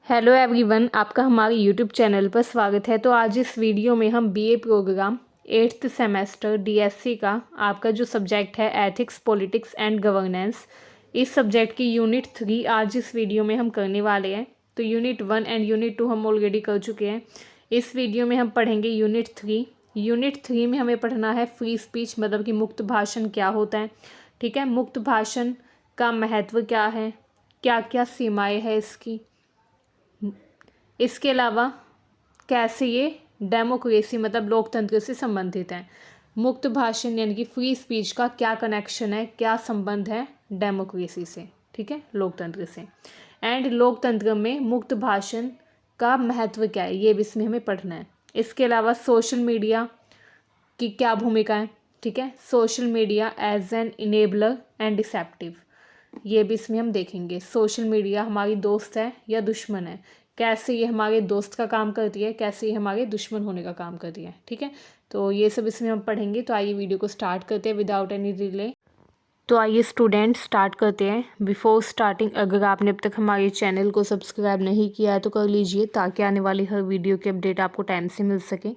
Hello everyone, आपका हमारे YouTube channel पर स्वागत है। तो आज इस वीडियो में हम BA programme 8th semester DSC का आपका जो सब्जेक्ट है एथिक्स पॉलिटिक्स एंड गवर्नेंस, इस सब्जेक्ट की यूनिट 3 आज इस वीडियो में हम करने वाले हैं। तो यूनिट 1 एंड यूनिट 2 हम ऑलरेडी कर चुके हैं। इस वीडियो में हम पढ़ेंगे यूनिट 3। यूनिट 3 में हमें पढ़ना है फ्री स्पीच, मतलब कि मुक्त भाषण क्या होता है। ठीक है, मुक्त भाषण का महत्व क्या है, क्या क्या सीमाएँ हैं इसकी, इसके अलावा कैसे ये डेमोक्रेसी मतलब लोकतंत्र से संबंधित है। मुक्त भाषण यानी कि फ्री स्पीच का क्या कनेक्शन है, क्या संबंध है डेमोक्रेसी से, ठीक है, लोकतंत्र से। एंड लोकतंत्र में मुक्त भाषण का महत्व क्या है, ये भी इसमें हमें पढ़ना है। इसके अलावा सोशल मीडिया की क्या भूमिका है, ठीक है, social media as an enabler and deceptive, ये भी इसमें हम देखेंगे। सोशल मीडिया हमारी दोस्त है या दुश्मन है, कैसे ये हमारे दोस्त का काम करती है, कैसे ये हमारे दुश्मन होने का काम करती है, ठीक है। तो ये सब इसमें हम पढ़ेंगे। तो आइए वीडियो को स्टार्ट करते हैं विदाउट एनी डिले। तो आइए स्टूडेंट स्टार्ट करते हैं। बिफोर स्टार्टिंग, अगर आपने अब तक हमारे चैनल को सब्सक्राइब नहीं किया है तो कर लीजिए, ताकि आने वाली हर वीडियो की अपडेट आपको टाइम से मिल सके।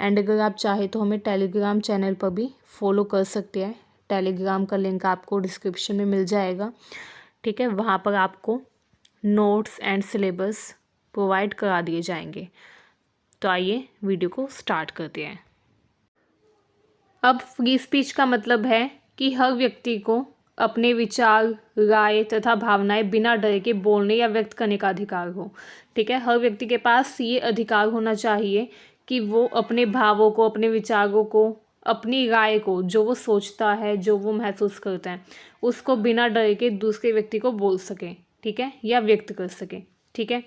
एंड अगर आप चाहें तो हमें टेलीग्राम चैनल पर भी फॉलो कर सकते हैं। टेलीग्राम का लिंक आपको डिस्क्रिप्शन में मिल जाएगा, ठीक है। वहाँ पर आपको नोट्स एंड सिलेबस प्रोवाइड करा दिए जाएंगे। तो आइए वीडियो को स्टार्ट करते हैं। अब फ्री स्पीच का मतलब है कि हर व्यक्ति को अपने विचार, राय तथा भावनाएं बिना डर के बोलने या व्यक्त करने का अधिकार हो, ठीक है। हर व्यक्ति के पास ये अधिकार होना चाहिए कि वो अपने भावों को, अपने विचारों को, अपनी राय को, जो वो सोचता है, जो वो महसूस करता है, उसको बिना डर के दूसरे व्यक्ति को बोल सके, ठीक है, या व्यक्त कर सके, ठीक है।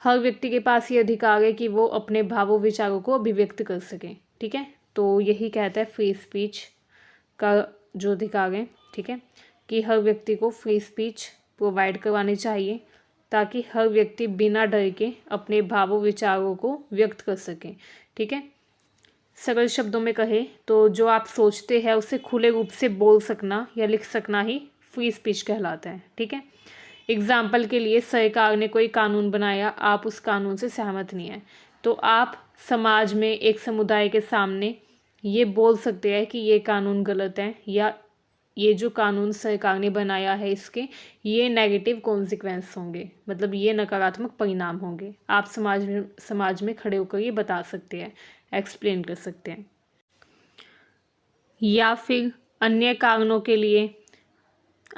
हर व्यक्ति के पास ये अधिकार है कि वो अपने भावों विचारों को अभिव्यक्त कर सके, ठीक है। तो यही कहता है फ्री स्पीच का जो अधिकार है, ठीक है, कि हर व्यक्ति को फ्री स्पीच प्रोवाइड करवानी चाहिए, ताकि हर व्यक्ति बिना डर के अपने भावों विचारों को व्यक्त कर सके, ठीक है। सरल शब्दों में कहे तो जो आप सोचते हैं उसे खुले रूप से बोल सकना या लिख सकना ही फ्री स्पीच कहलाता है, ठीक है। एग्जाम्पल के लिए, सरकार ने कोई कानून बनाया, आप उस कानून से सहमत नहीं हैं, तो आप समाज में एक समुदाय के सामने ये बोल सकते हैं कि ये कानून गलत है, या ये जो कानून सरकार ने बनाया है इसके ये नेगेटिव कॉन्सिक्वेंस होंगे, मतलब ये नकारात्मक परिणाम होंगे। आप समाज में खड़े होकर ये बता सकते हैं, एक्सप्लेन कर सकते हैं। या फिर अन्य कारणों के लिए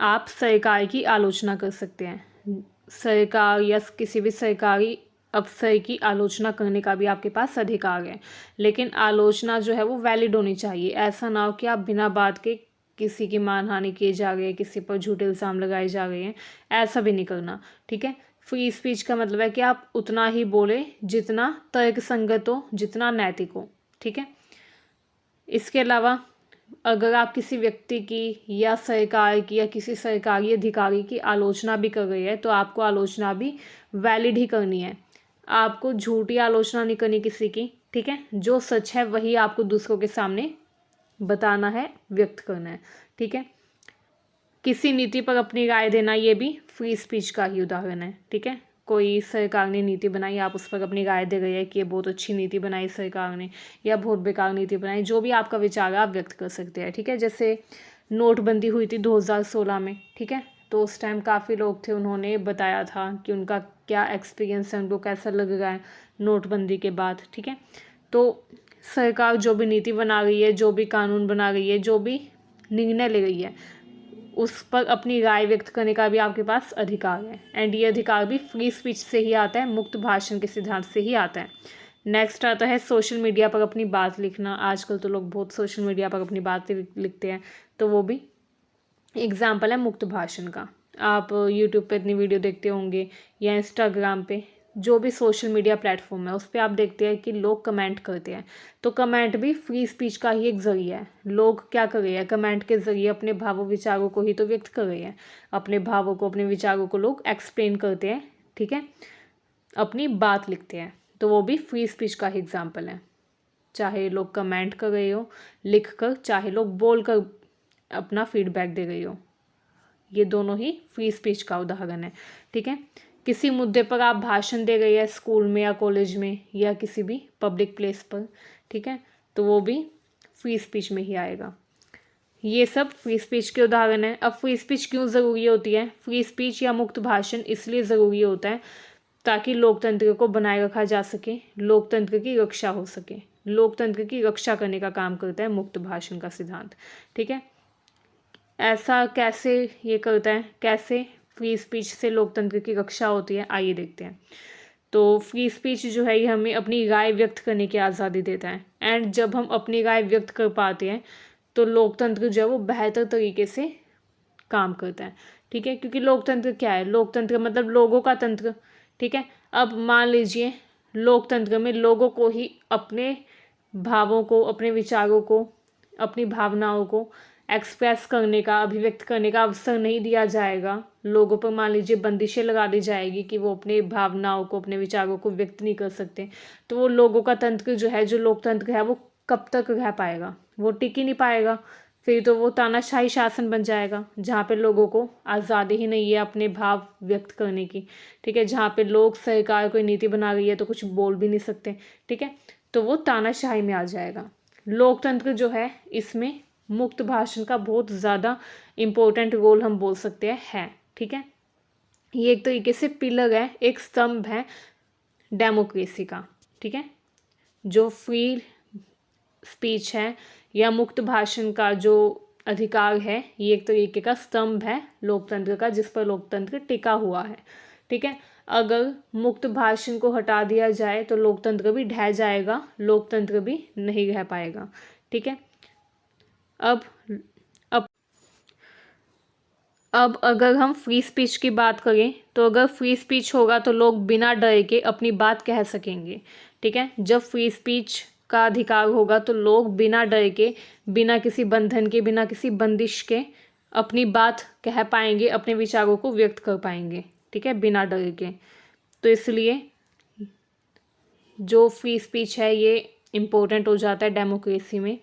आप सरकार की आलोचना कर सकते हैं। सरकार या किसी भी सरकारी अफसर की आलोचना करने का भी आपके पास अधिकार है, लेकिन आलोचना जो है वो वैलिड होनी चाहिए। ऐसा ना हो कि आप बिना बात के किसी की मानहानि किए जा रही है, किसी पर झूठे इल्ज़ाम लगाए जा रहे हैं, ऐसा भी नहीं करना, ठीक है। फ्री स्पीच का मतलब है कि आप उतना ही बोले जितना तर्क संगत हो, जितना नैतिक हो, ठीक है। इसके अलावा अगर आप किसी व्यक्ति की या सरकार की या किसी सरकारी अधिकारी की आलोचना भी कर रहे हैं, तो आपको आलोचना भी वैलिड ही करनी है। आपको झूठी आलोचना नहीं करनी किसी की, ठीक है। जो सच है वही आपको दूसरों के सामने बताना है, व्यक्त करना है, ठीक है। किसी नीति पर अपनी राय देना, ये भी फ्री स्पीच का ही उदाहरण है, ठीक है। कोई सरकार ने नीति बनाई, आप उस पर अपनी राय दे रहे हैं कि ये बहुत अच्छी नीति बनाई सरकार ने या बहुत बेकार नीति बनाई, जो भी आपका विचार है आप व्यक्त कर सकते हैं, ठीक है। जैसे नोटबंदी हुई थी 2016 में, ठीक है, तो उस टाइम काफ़ी लोग थे, उन्होंने बताया था कि उनका क्या एक्सपीरियंस है, उनको कैसा लग रहा है नोटबंदी के बाद, ठीक है। तो सरकार जो भी नीति बना रही है, जो भी कानून बना रही है, जो भी निर्णय ले रही है, उस पर अपनी राय व्यक्त करने का भी आपके पास अधिकार है। एंड ये अधिकार भी फ्री स्पीच से ही आता है, मुक्त भाषण के सिद्धांत से ही आता है। नेक्स्ट आता है सोशल मीडिया पर अपनी बात लिखना। आजकल तो लोग बहुत सोशल मीडिया पर अपनी बातें लिखते हैं, तो वो भी एग्जाम्पल है मुक्त भाषण का। आप यूट्यूब पे इतनी वीडियो देखते होंगे या इंस्टाग्राम पे, जो भी सोशल मीडिया प्लेटफॉर्म है उस पर आप देखते हैं कि लोग कमेंट करते हैं, तो कमेंट भी फ्री स्पीच का ही एक ज़रिया है। लोग क्या कर रहे हैं, कमेंट के ज़रिए अपने भावों विचारों को ही तो व्यक्त कर रहे हैं, अपने भावों को, अपने विचारों को लोग एक्सप्लेन करते हैं, ठीक है, अपनी बात लिखते हैं, तो वो भी फ्री स्पीच का ही एग्जाम्पल है। चाहे लोग कमेंट कर रहे हो लिख कर, चाहे लोग बोल कर अपना फीडबैक दे रहे हो, ये दोनों ही फ्री स्पीच का उदाहरण है, ठीक है। किसी मुद्दे पर आप भाषण दे रहे हैं स्कूल में या कॉलेज में या किसी भी पब्लिक प्लेस पर, ठीक है, तो वो भी फ्री स्पीच में ही आएगा। ये सब फ्री स्पीच के उदाहरण हैं। अब फ्री स्पीच क्यों ज़रूरी होती है? फ्री स्पीच या मुक्त भाषण इसलिए ज़रूरी होता है ताकि लोकतंत्र को बनाए रखा जा सके, लोकतंत्र की रक्षा हो सके। लोकतंत्र की रक्षा करने का काम करता है मुक्त भाषण का सिद्धांत, ठीक है। ऐसा कैसे ये करता है, कैसे फ्री स्पीच से लोकतंत्र की रक्षा होती है, आइए देखते हैं। तो फ्री स्पीच जो है ये हमें अपनी राय व्यक्त करने की आज़ादी देता है, एंड जब हम अपनी राय व्यक्त कर पाते हैं तो लोकतंत्र जो है वो बेहतर तरीके से काम करता है, ठीक है। क्योंकि लोकतंत्र क्या है? लोकतंत्र मतलब लोगों का तंत्र, ठीक है। अब मान लीजिए लोकतंत्र में लोगों को ही अपने भावों को, अपने विचारों को, अपनी भावनाओं को एक्सप्रेस करने का, अभिव्यक्त करने का अवसर नहीं दिया जाएगा। लोगों पर मान लीजिए बंदिशें लगा दी जाएगी कि वो अपने भावनाओं को, अपने विचारों को व्यक्त नहीं कर सकते, तो वो लोगों का तंत्र जो है, जो लोकतंत्र है, वो कब तक रह पाएगा? वो टिक ही नहीं पाएगा। फिर तो वो तानाशाही शासन बन जाएगा जहाँ पे लोगों को आज़ादी ही नहीं है अपने भाव व्यक्त करने की, ठीक है। जहाँ पे लोग, सरकार कोई नीति बना रही है तो कुछ बोल भी नहीं सकते, ठीक है। तो वो तानाशाही में आ जाएगा। लोकतंत्र जो है इसमें मुक्त भाषण का बहुत ज़्यादा इम्पोर्टेंट रोल हम बोल सकते हैं, ठीक है। ये एक तरीके से पिलर है, एक स्तंभ है डेमोक्रेसी का, ठीक है। जो फ्री स्पीच है या मुक्त भाषण का जो अधिकार है, ये एक तरीके का स्तंभ है लोकतंत्र का, जिस पर लोकतंत्र टिका हुआ है, ठीक है। अगर मुक्त भाषण को हटा दिया जाए तो लोकतंत्र भी ढह जाएगा, लोकतंत्र भी नहीं रह पाएगा, ठीक है। अब अब अगर हम फ्री स्पीच की बात करें तो अगर फ्री स्पीच होगा तो लोग बिना डर के अपनी बात कह सकेंगे, ठीक है। जब फ्री स्पीच का अधिकार होगा तो लोग बिना डर के, बिना किसी बंधन के, बिना किसी बंदिश के अपनी बात कह पाएंगे, अपने विचारों को व्यक्त कर पाएंगे, ठीक है, बिना डर के। तो इसलिए जो फ्री स्पीच है ये इम्पोर्टेंट हो जाता है डेमोक्रेसी में,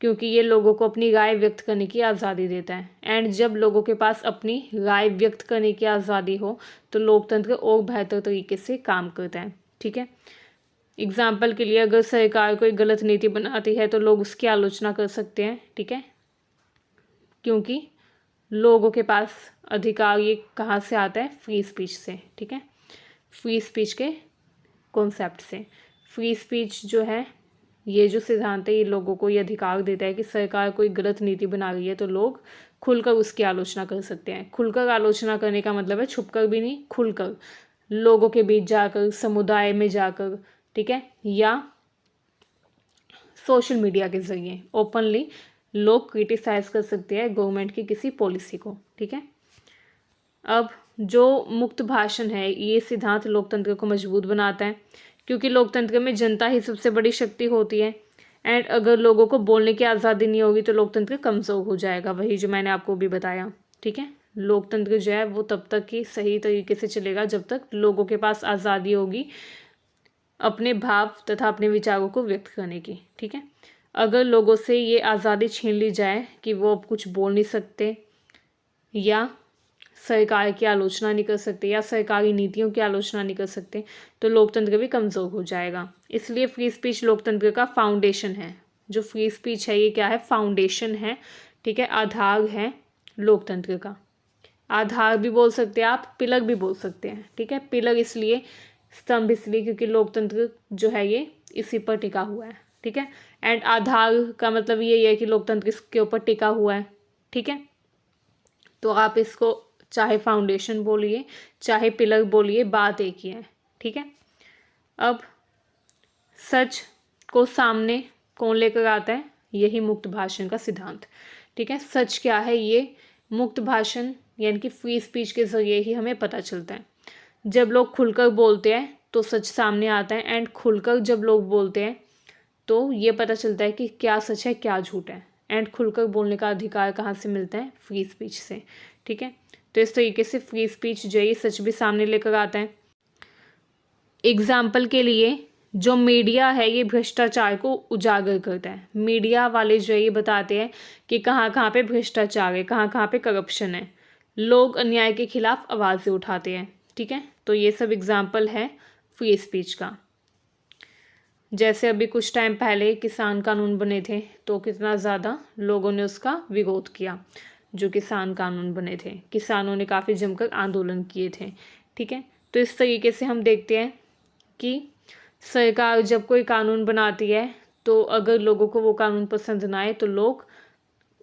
क्योंकि ये लोगों को अपनी राय व्यक्त करने की आज़ादी देता है। एंड जब लोगों के पास अपनी राय व्यक्त करने की आज़ादी हो तो लोकतंत्र और बेहतर तरीके से काम करता है, ठीक है। एग्जाम्पल के लिए अगर सरकार कोई गलत नीति बनाती है तो लोग उसकी आलोचना कर सकते हैं, ठीक है, क्योंकि लोगों के पास अधिकार ये कहाँ से आता है? फ्री स्पीच से, ठीक है, फ्री स्पीच के कॉन्सेप्ट से। फ्री स्पीच जो है, ये जो सिद्धांत है, ये लोगों को ये अधिकार देता है कि सरकार कोई गलत नीति बना रही है तो लोग खुलकर उसकी आलोचना कर सकते हैं। खुलकर आलोचना करने का मतलब है छुपकर भी नहीं, खुलकर लोगों के बीच जाकर, समुदाय में जाकर, ठीक है, या सोशल मीडिया के ज़रिए ओपनली लोग क्रिटिसाइज कर सकते हैं गवर्नमेंट की किसी पॉलिसी को, ठीक है। अब जो मुक्त भाषण है ये सिद्धांत लोकतंत्र को मजबूत बनाता है, क्योंकि लोकतंत्र में जनता ही सबसे बड़ी शक्ति होती है। एंड अगर लोगों को बोलने की आज़ादी नहीं होगी तो लोकतंत्र कमज़ोर हो जाएगा, वही जो मैंने आपको भी बताया, ठीक है। लोकतंत्र जो है वो तब तक ही सही तरीके से चलेगा जब तक लोगों के पास आज़ादी होगी अपने भाव तथा अपने विचारों को व्यक्त करने की, ठीक है। अगर लोगों से ये आज़ादी छीन ली जाए कि वो अब कुछ बोल नहीं सकते, या सरकार की आलोचना नहीं कर सकते, या सरकारी नीतियों की आलोचना नहीं कर सकते, तो लोकतंत्र भी कमज़ोर हो जाएगा। इसलिए फ्री स्पीच लोकतंत्र का फाउंडेशन है। जो फ्री स्पीच है ये क्या है? फाउंडेशन है, ठीक है, आधार है लोकतंत्र का। आधार भी बोल सकते हैं आप, पिलर भी बोल सकते हैं, ठीक है। पिलर इसलिए, स्तंभ इसलिए क्योंकि लोकतंत्र जो है ये इसी पर टिका हुआ है, ठीक है। एंड आधार का मतलब यही है कि लोकतंत्र इसके ऊपर टिका हुआ है, ठीक है। तो आप इसको चाहे फाउंडेशन बोलिए, चाहे पिलर बोलिए, बात एक ही है, ठीक है। अब सच को सामने कौन लेकर आता है? यही मुक्त भाषण का सिद्धांत, ठीक है। सच क्या है? ये मुक्त भाषण यानी कि फ्री स्पीच के ज़रिए ही हमें पता चलता है। जब लोग खुलकर बोलते हैं तो सच सामने आता है, एंड खुलकर जब लोग बोलते हैं तो ये पता चलता है कि क्या सच है, क्या झूठ है। एंड खुलकर बोलने का अधिकार कहाँ से मिलता है? फ्री स्पीच से, ठीक है। तो इस तरीके से फ्री स्पीच जो है सच भी सामने लेकर आता है। एग्जाम्पल के लिए जो मीडिया है ये भ्रष्टाचार को उजागर करता है। मीडिया वाले जो है ये बताते हैं कि कहाँ कहाँ पे भ्रष्टाचार है, कहाँ कहाँ पे करप्शन है। लोग अन्याय के खिलाफ आवाज़ें उठाते हैं, ठीक है। तो ये सब एग्जाम्पल है फ्री स्पीच का। जैसे अभी कुछ टाइम पहले किसान कानून बने थे, तो कितना ज़्यादा लोगों ने उसका विरोध किया। जो किसान कानून बने थे, किसानों ने काफ़ी जमकर आंदोलन किए थे। ठीक है, तो इस तरीके से हम देखते हैं कि सरकार जब कोई कानून बनाती है, तो अगर लोगों को वो कानून पसंद ना आए तो लोग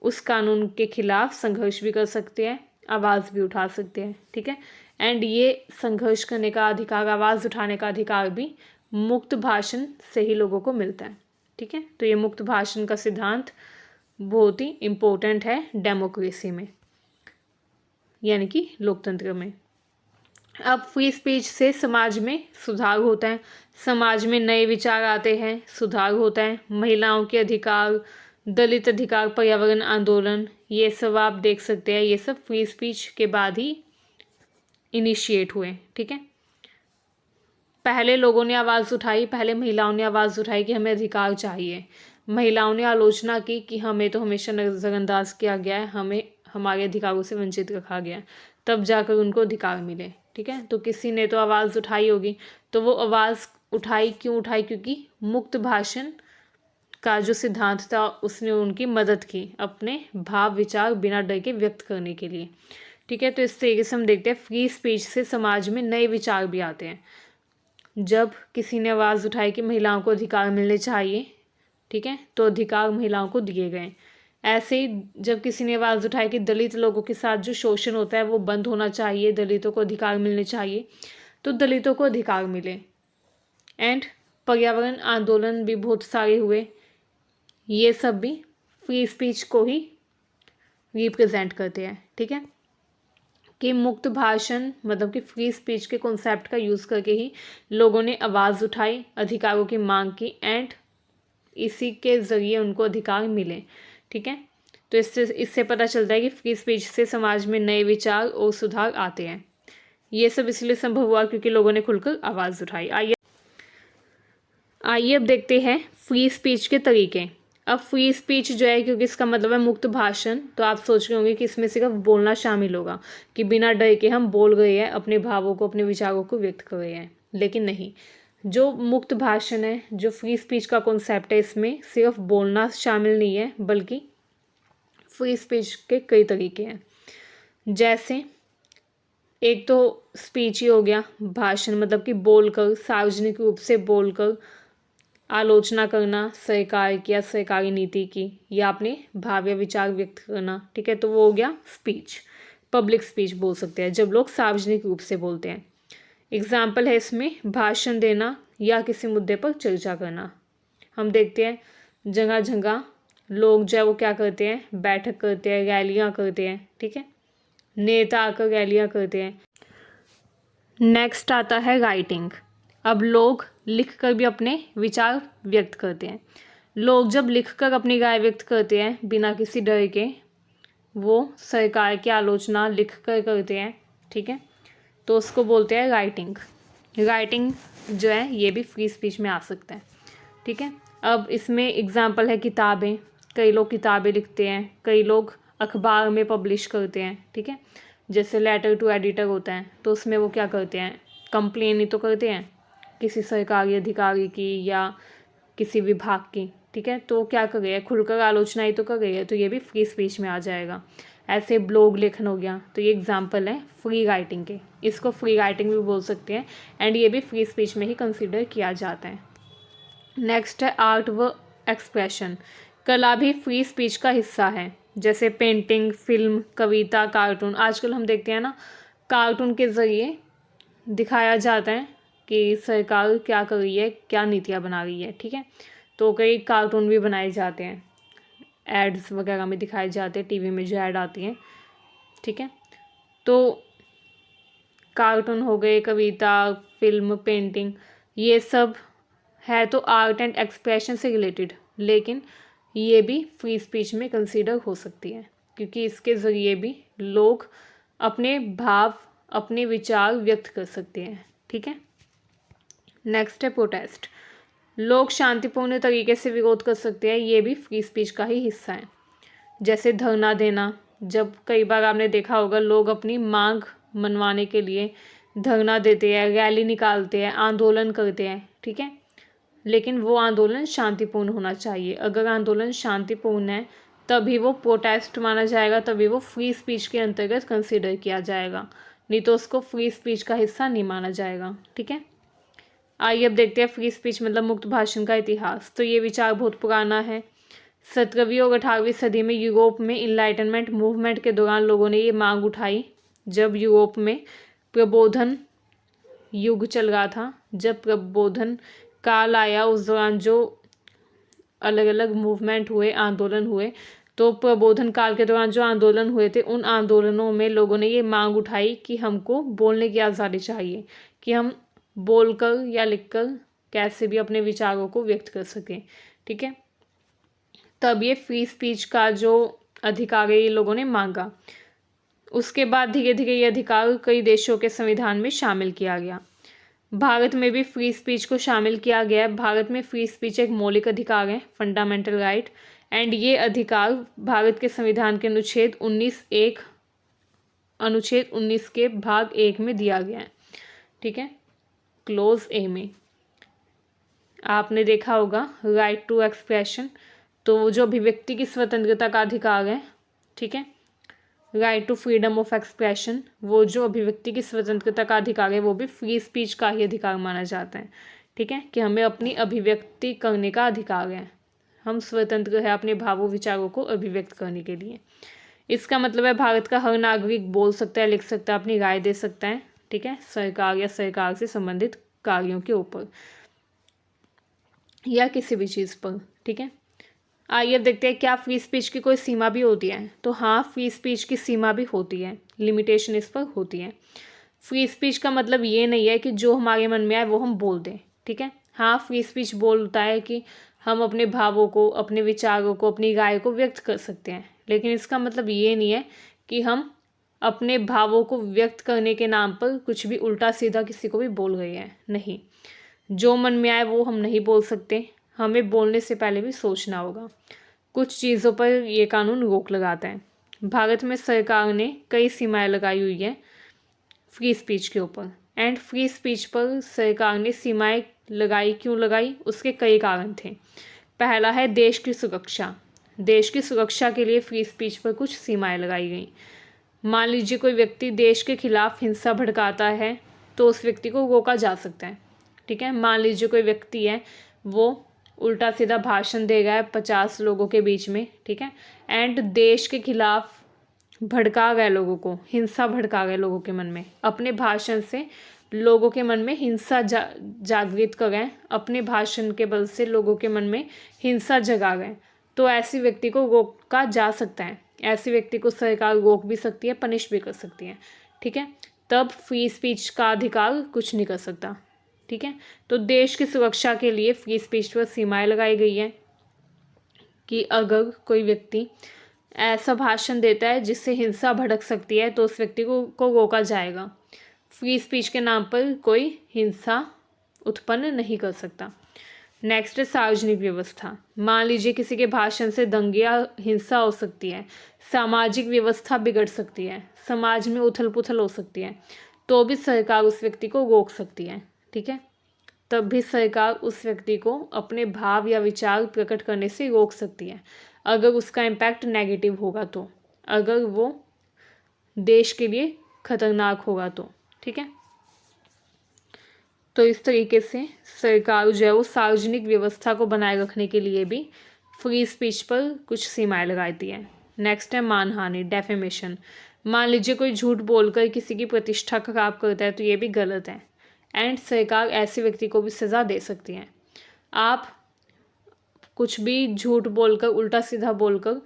उस कानून के खिलाफ संघर्ष भी कर सकते हैं, आवाज़ भी उठा सकते हैं। ठीक है, एंड ये संघर्ष करने का अधिकार, आवाज़ उठाने का अधिकार भी मुक्त भाषण से ही लोगों को मिलता है। ठीक है, तो ये मुक्त भाषण का सिद्धांत बहुत ही इम्पोर्टेंट है डेमोक्रेसी में, यानी कि लोकतंत्र में। अब फ्री स्पीच से समाज में सुधार होता है, समाज में नए विचार आते हैं, सुधार होता है। महिलाओं के अधिकार, दलित अधिकार, पर्यावरण आंदोलन, ये सब आप देख सकते हैं, ये सब फ्री स्पीच के बाद ही इनिशिएट हुए। ठीक है, पहले लोगों ने आवाज़ उठाई, पहले महिलाओं ने आवाज़ उठाई कि हमें अधिकार चाहिए। महिलाओं ने आलोचना की कि हमें तो हमेशा नज़रअंदाज किया गया है, हमें हमारे अधिकारों से वंचित रखा गया है, तब जाकर उनको अधिकार मिले। ठीक है, तो किसी ने तो आवाज़ उठाई होगी, तो वो आवाज़ उठाई क्यों उठाई? क्योंकि मुक्त भाषण का जो सिद्धांत था उसने उनकी मदद की अपने भाव विचार बिना डर के व्यक्त करने के लिए। ठीक है, तो इस तरीके से हम देखते हैं फ्री स्पीच से समाज में नए विचार भी आते हैं। जब किसी ने आवाज़ उठाई कि महिलाओं को अधिकार मिलने चाहिए, ठीक है, तो अधिकार महिलाओं को दिए गए। ऐसे ही जब किसी ने आवाज़ उठाई कि दलित लोगों के साथ जो शोषण होता है वो बंद होना चाहिए, दलितों को अधिकार मिलने चाहिए, तो दलितों को अधिकार मिले। एंड पर्यावरण आंदोलन भी बहुत सारे हुए, ये सब भी फ्री स्पीच को ही रिप्रेजेंट करते हैं। ठीक है, कि मुक्त भाषण मतलब कि फ्री स्पीच के कॉन्सेप्ट का यूज़ करके ही लोगों ने आवाज़ उठाई, अधिकारों की मांग की, एंड इसी के ज़रिए उनको अधिकार मिले। ठीक है, तो इससे पता चलता है कि फ्री स्पीच से समाज में नए विचार और सुधार आते हैं। ये सब इसलिए संभव हुआ क्योंकि लोगों ने खुलकर आवाज़ उठाई। आइए अब देखते हैं फ्री स्पीच के तरीके। अब फ्री स्पीच जो है, क्योंकि इसका मतलब है मुक्त भाषण, तो आप सोच रहे होंगे कि इसमें सिर्फ बोलना शामिल होगा, कि बिना डर के हम बोल गए हैं, अपने भावों को, अपने विचारों को व्यक्त कर रहे हैं। लेकिन नहीं, जो मुक्त भाषण है, जो फ्री स्पीच का कॉन्सेप्ट है, इसमें सिर्फ बोलना शामिल नहीं है, बल्कि फ्री स्पीच के कई तरीके हैं। जैसे एक तो स्पीच ही हो गया, भाषण मतलब कि बोलकर, सार्वजनिक रूप से बोलकर आलोचना करना सरकार की या सरकारी नीति की, या अपने भाव या विचार व्यक्त करना। ठीक है, तो वो हो गया स्पीच, पब्लिक स्पीच बोल सकते हैं, जब लोग सार्वजनिक रूप से बोलते हैं। एग्जाम्पल है इसमें भाषण देना या किसी मुद्दे पर चर्चा करना। हम देखते हैं जगह जगह लोग जो है वो क्या करते हैं, बैठक करते हैं, रैलियाँ करते हैं। ठीक है, नेता आकर रैलियाँ करते हैं। नेक्स्ट आता है राइटिंग। अब लोग लिखकर भी अपने विचार व्यक्त करते हैं। लोग जब लिखकर अपनी राय व्यक्त करते हैं बिना किसी डर के, वो सरकार की आलोचना लिखकर करते हैं। ठीक है, तो उसको बोलते हैं राइटिंग। राइटिंग जो है ये भी फ्री स्पीच में आ सकता है। ठीक है, अब इसमें एग्जाम्पल है किताबें। कई लोग किताबें लिखते हैं, कई लोग अखबार में पब्लिश करते हैं। ठीक है, जैसे लेटर टू एडिटर होता है, तो उसमें वो क्या करते हैं, कंप्लेन ही तो करते हैं किसी सरकारी अधिकारी की या किसी विभाग की। ठीक है, तो क्या कर रहे हैं, खुलकर आलोचना ही तो कर रही है, तो ये भी फ्री स्पीच में आ जाएगा। ऐसे ब्लॉग लेखन हो गया, तो ये एग्जाम्पल है फ्री राइटिंग के, इसको फ्री राइटिंग भी बोल सकते हैं, एंड ये भी फ्री स्पीच में ही कंसिडर किया जाता है। नेक्स्ट है आर्ट व एक्सप्रेशन। कला भी फ्री स्पीच का हिस्सा है, जैसे पेंटिंग, फिल्म, कविता, कार्टून। आजकल हम देखते हैं ना, कार्टून के ज़रिए दिखाया जाता है कि सरकार क्या कर रही है, क्या नीतियाँ बना रही है। ठीक है, तो कई कार्टून भी बनाए जाते हैं, एड्स वगैरह में दिखाए जाते हैं, टीवी में जो ऐड आती हैं। ठीक है, तो कार्टून हो गए, कविता, फिल्म, पेंटिंग, ये सब है तो आर्ट एंड एक्सप्रेशन से रिलेटेड, लेकिन ये भी फ्री स्पीच में कंसीडर हो सकती है, क्योंकि इसके ज़रिए भी लोग अपने भाव, अपने विचार व्यक्त कर सकते हैं। ठीक है, नेक्स्ट है प्रोटेस्ट। लोग शांतिपूर्ण तरीके से विरोध कर सकते हैं, ये भी फ्री स्पीच का ही हिस्सा है। जैसे धरना देना, जब कई बार आपने देखा होगा लोग अपनी मांग मनवाने के लिए धरना देते हैं, रैली निकालते हैं, आंदोलन करते हैं, ठीक है, लेकिन वो आंदोलन शांतिपूर्ण होना चाहिए। अगर आंदोलन शांतिपूर्ण है तभी वो प्रोटेस्ट माना जाएगा, तभी वो फ्री स्पीच के अंतर्गत कंसीडर किया जाएगा, नहीं तो उसको फ्री स्पीच का हिस्सा नहीं माना जाएगा, ठीक है। आइए अब देखते हैं फ्री स्पीच मतलब मुक्त भाषण का इतिहास। तो ये विचार बहुत पुराना है। 17वीं और 18वीं सदी में यूरोप में इनलाइटनमेंट मूवमेंट के दौरान लोगों ने ये मांग उठाई। जब यूरोप में प्रबोधन युग चल रहा था, जब प्रबोधन काल आया, उस दौरान जो अलग अलग मूवमेंट हुए, आंदोलन हुए, तो प्रबोधन काल के दौरान जो आंदोलन हुए थे, उन आंदोलनों में लोगों ने ये मांग उठाई कि हमको बोलने की आज़ादी चाहिए, कि हम बोलकर या लिखकर कैसे भी अपने विचारों को व्यक्त कर सकें, ठीक है। तब ये फ्री स्पीच का जो अधिकार है ये लोगों ने मांगा। उसके बाद धीरे धीरे ये अधिकार कई देशों के संविधान में शामिल किया गया। भारत में भी फ्री स्पीच को शामिल किया गया है। भारत में फ्री स्पीच एक मौलिक अधिकार है, फंडामेंटल राइट, एंड ये अधिकार भारत के संविधान के अनुच्छेद 19 के भाग 1 में दिया गया है, ठीक है, क्लोज ए में। आपने देखा होगा राइट टू एक्सप्रेशन, तो जो अभिव्यक्ति की स्वतंत्रता का अधिकार है, ठीक है, right to freedom of expression, वो जो अभिव्यक्ति की स्वतंत्रता का अधिकार है वो भी फ्री स्पीच का ही अधिकार माना जाता है, ठीक है, कि हमें अपनी अभिव्यक्ति करने का अधिकार है, हम स्वतंत्र है अपने भावों विचारों को अभिव्यक्त करने के लिए। इसका मतलब है भारत का हर नागरिक बोल सकता है, लिख सकता है, अपनी राय दे सकता है, ठीक है, सरकार या सरकार से संबंधित कार्यों के ऊपर या किसी भी चीज़ पर, ठीक है। आइए अब देखते हैं क्या फ्री स्पीच की कोई सीमा भी होती है। तो हाँ, फ्री स्पीच की सीमा भी होती है, लिमिटेशन इस पर होती है। फ्री स्पीच का मतलब ये नहीं है कि जो हमारे मन में आए वो हम बोल दें, ठीक है। हाँ, फ्री स्पीच बोलता है कि हम अपने भावों को, अपने विचारों को, अपनी राय को व्यक्त कर सकते हैं, लेकिन इसका मतलब ये नहीं है कि हम अपने भावों को व्यक्त करने के नाम पर कुछ भी उल्टा सीधा किसी को भी बोल रहे हैं। नहीं, जो मन में आए वो हम नहीं बोल सकते, हमें बोलने से पहले भी सोचना होगा। कुछ चीज़ों पर ये कानून रोक लगाता है। भारत में सरकार ने कई सीमाएं लगाई हुई है फ्री स्पीच के ऊपर, एंड फ्री स्पीच पर सरकार ने सीमाएं लगाई, क्यों लगाई, उसके कई कारण थे। पहला है देश की सुरक्षा। देश की सुरक्षा के लिए फ्री स्पीच पर कुछ सीमाएं लगाई गई। मान लीजिए कोई व्यक्ति देश के खिलाफ हिंसा भड़काता है तो उस व्यक्ति को रोका जा सकता है, ठीक है। मान लीजिए कोई व्यक्ति है वो उल्टा सीधा भाषण दे रहा है 50 लोगों के बीच में, ठीक है, एंड देश के खिलाफ भड़का गए लोगों को, हिंसा भड़का गए लोगों के मन में, अपने भाषण से लोगों के मन में हिंसा जागृत कर गए, अपने भाषण के बल से लोगों के मन में हिंसा जगा गए, तो ऐसे व्यक्ति को रोका जा सकता है। ऐसे व्यक्ति को सरकार रोक भी सकती है, पनिश भी कर सकती है, ठीक है। तब फ्री स्पीच का अधिकार कुछ नहीं कर सकता, ठीक है। तो देश की सुरक्षा के लिए फ्री स्पीच पर सीमाएं लगाई गई है कि अगर कोई व्यक्ति ऐसा भाषण देता है जिससे हिंसा भड़क सकती है तो उस व्यक्ति को रोका जाएगा। फ्री स्पीच के नाम पर कोई हिंसा उत्पन्न नहीं कर सकता। नेक्स्ट है सार्वजनिक व्यवस्था। मान लीजिए किसी के भाषण से दंगे या हिंसा हो सकती है, सामाजिक व्यवस्था बिगड़ सकती है, समाज में उथल पुथल हो सकती है, तो भी सरकार उस व्यक्ति को रोक सकती है, ठीक है। तब भी सरकार उस व्यक्ति को अपने भाव या विचार प्रकट करने से रोक सकती है अगर उसका इम्पैक्ट नेगेटिव होगा तो, अगर वो देश के लिए खतरनाक होगा तो, ठीक है। तो इस तरीके से सरकार जो है वो सार्वजनिक व्यवस्था को बनाए रखने के लिए भी फ्री स्पीच पर कुछ सीमाएं लगाती है। नेक्स्ट है मानहानि, डेफेमेशन। मान लीजिए कोई झूठ बोलकर किसी की प्रतिष्ठा खराब करता है तो ये भी गलत है, एंड सरकार ऐसे व्यक्ति को भी सज़ा दे सकती है। आप कुछ भी झूठ बोलकर, उल्टा सीधा बोलकर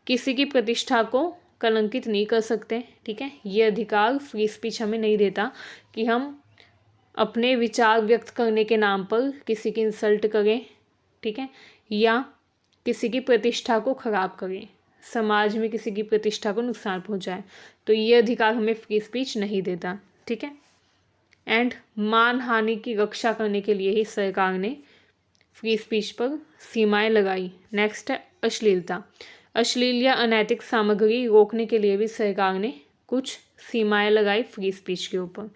किसी की प्रतिष्ठा को कलंकित नहीं कर सकते, ठीक है। ये अधिकार फ्री स्पीच हमें नहीं देता कि हम अपने विचार व्यक्त करने के नाम पर किसी की इंसल्ट करें, ठीक है, या किसी की प्रतिष्ठा को खराब करें, समाज में किसी की प्रतिष्ठा को नुकसान पहुंचाए, तो ये अधिकार हमें फ्री स्पीच नहीं देता, ठीक है। एंड मानहानि की रक्षा करने के लिए ही सरकार ने फ्री स्पीच पर सीमाएं लगाई। नेक्स्ट है अश्लीलता। अश्लील या अनैतिक सामग्री रोकने के लिए भी सरकार ने कुछ सीमाएं लगाई फ्री स्पीच के ऊपर।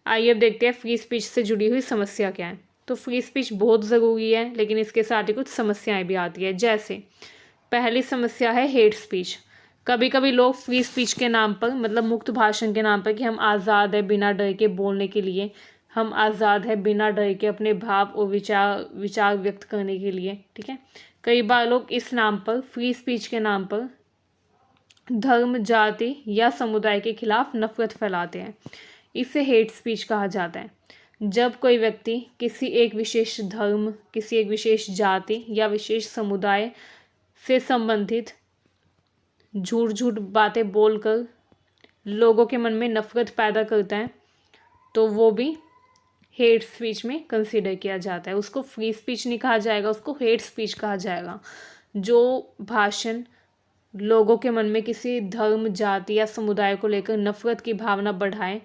आइए अब देखते हैं फ्री स्पीच से जुड़ी हुई समस्या क्या है। तो फ्री स्पीच बहुत ज़रूरी है, लेकिन इसके साथ ही कुछ समस्याएं भी आती है। जैसे पहली समस्या है हेट स्पीच। कभी कभी लोग फ्री स्पीच के नाम पर, मतलब मुक्त भाषण के नाम पर, कि हम आज़ाद है बिना डर के बोलने के लिए, हम आज़ाद है बिना डर के अपने भाव और विचार व्यक्त करने के लिए, ठीक है। कई बार लोग इस नाम पर, फ्री स्पीच के नाम पर, धर्म, जाति या समुदाय के खिलाफ नफरत फैलाते हैं। इसे हेट स्पीच कहा जाता है। जब कोई व्यक्ति किसी एक विशेष धर्म, किसी एक विशेष जाति या विशेष समुदाय से संबंधित झूठ बातें बोलकर लोगों के मन में नफरत पैदा करता है, तो वो भी हेट स्पीच में कंसीडर किया जाता है। उसको फ्री स्पीच नहीं कहा जाएगा, उसको हेट स्पीच कहा जाएगा। जो भाषण लोगों के मन में किसी धर्म, जाति या समुदाय को लेकर नफरत की भावना बढ़ाए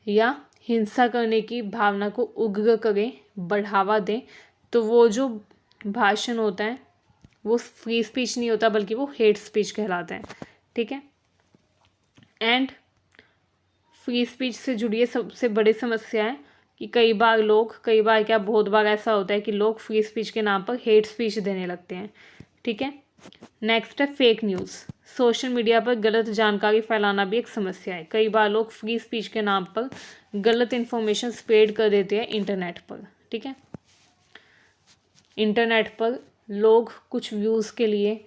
या हिंसा करने की भावना को उग्र करे, बढ़ावा दे, तो वो जो भाषण होता है वो फ्री स्पीच नहीं होता, बल्कि वो हेट स्पीच कहलाता है, ठीक है। एंड फ्री स्पीच से जुड़ी है सबसे बड़ी समस्या है कि कई बार क्या, बहुत बार ऐसा होता है कि लोग फ्री स्पीच के नाम पर हेट स्पीच देने लगते हैं, ठीक है। नेक्स्ट है फेक न्यूज़। सोशल मीडिया पर गलत जानकारी फैलाना भी एक समस्या है। कई बार लोग फ्री स्पीच के नाम पर गलत इन्फॉर्मेशन स्प्रेड कर देते हैं इंटरनेट पर, ठीक है। इंटरनेट पर लोग कुछ व्यूज़ के लिए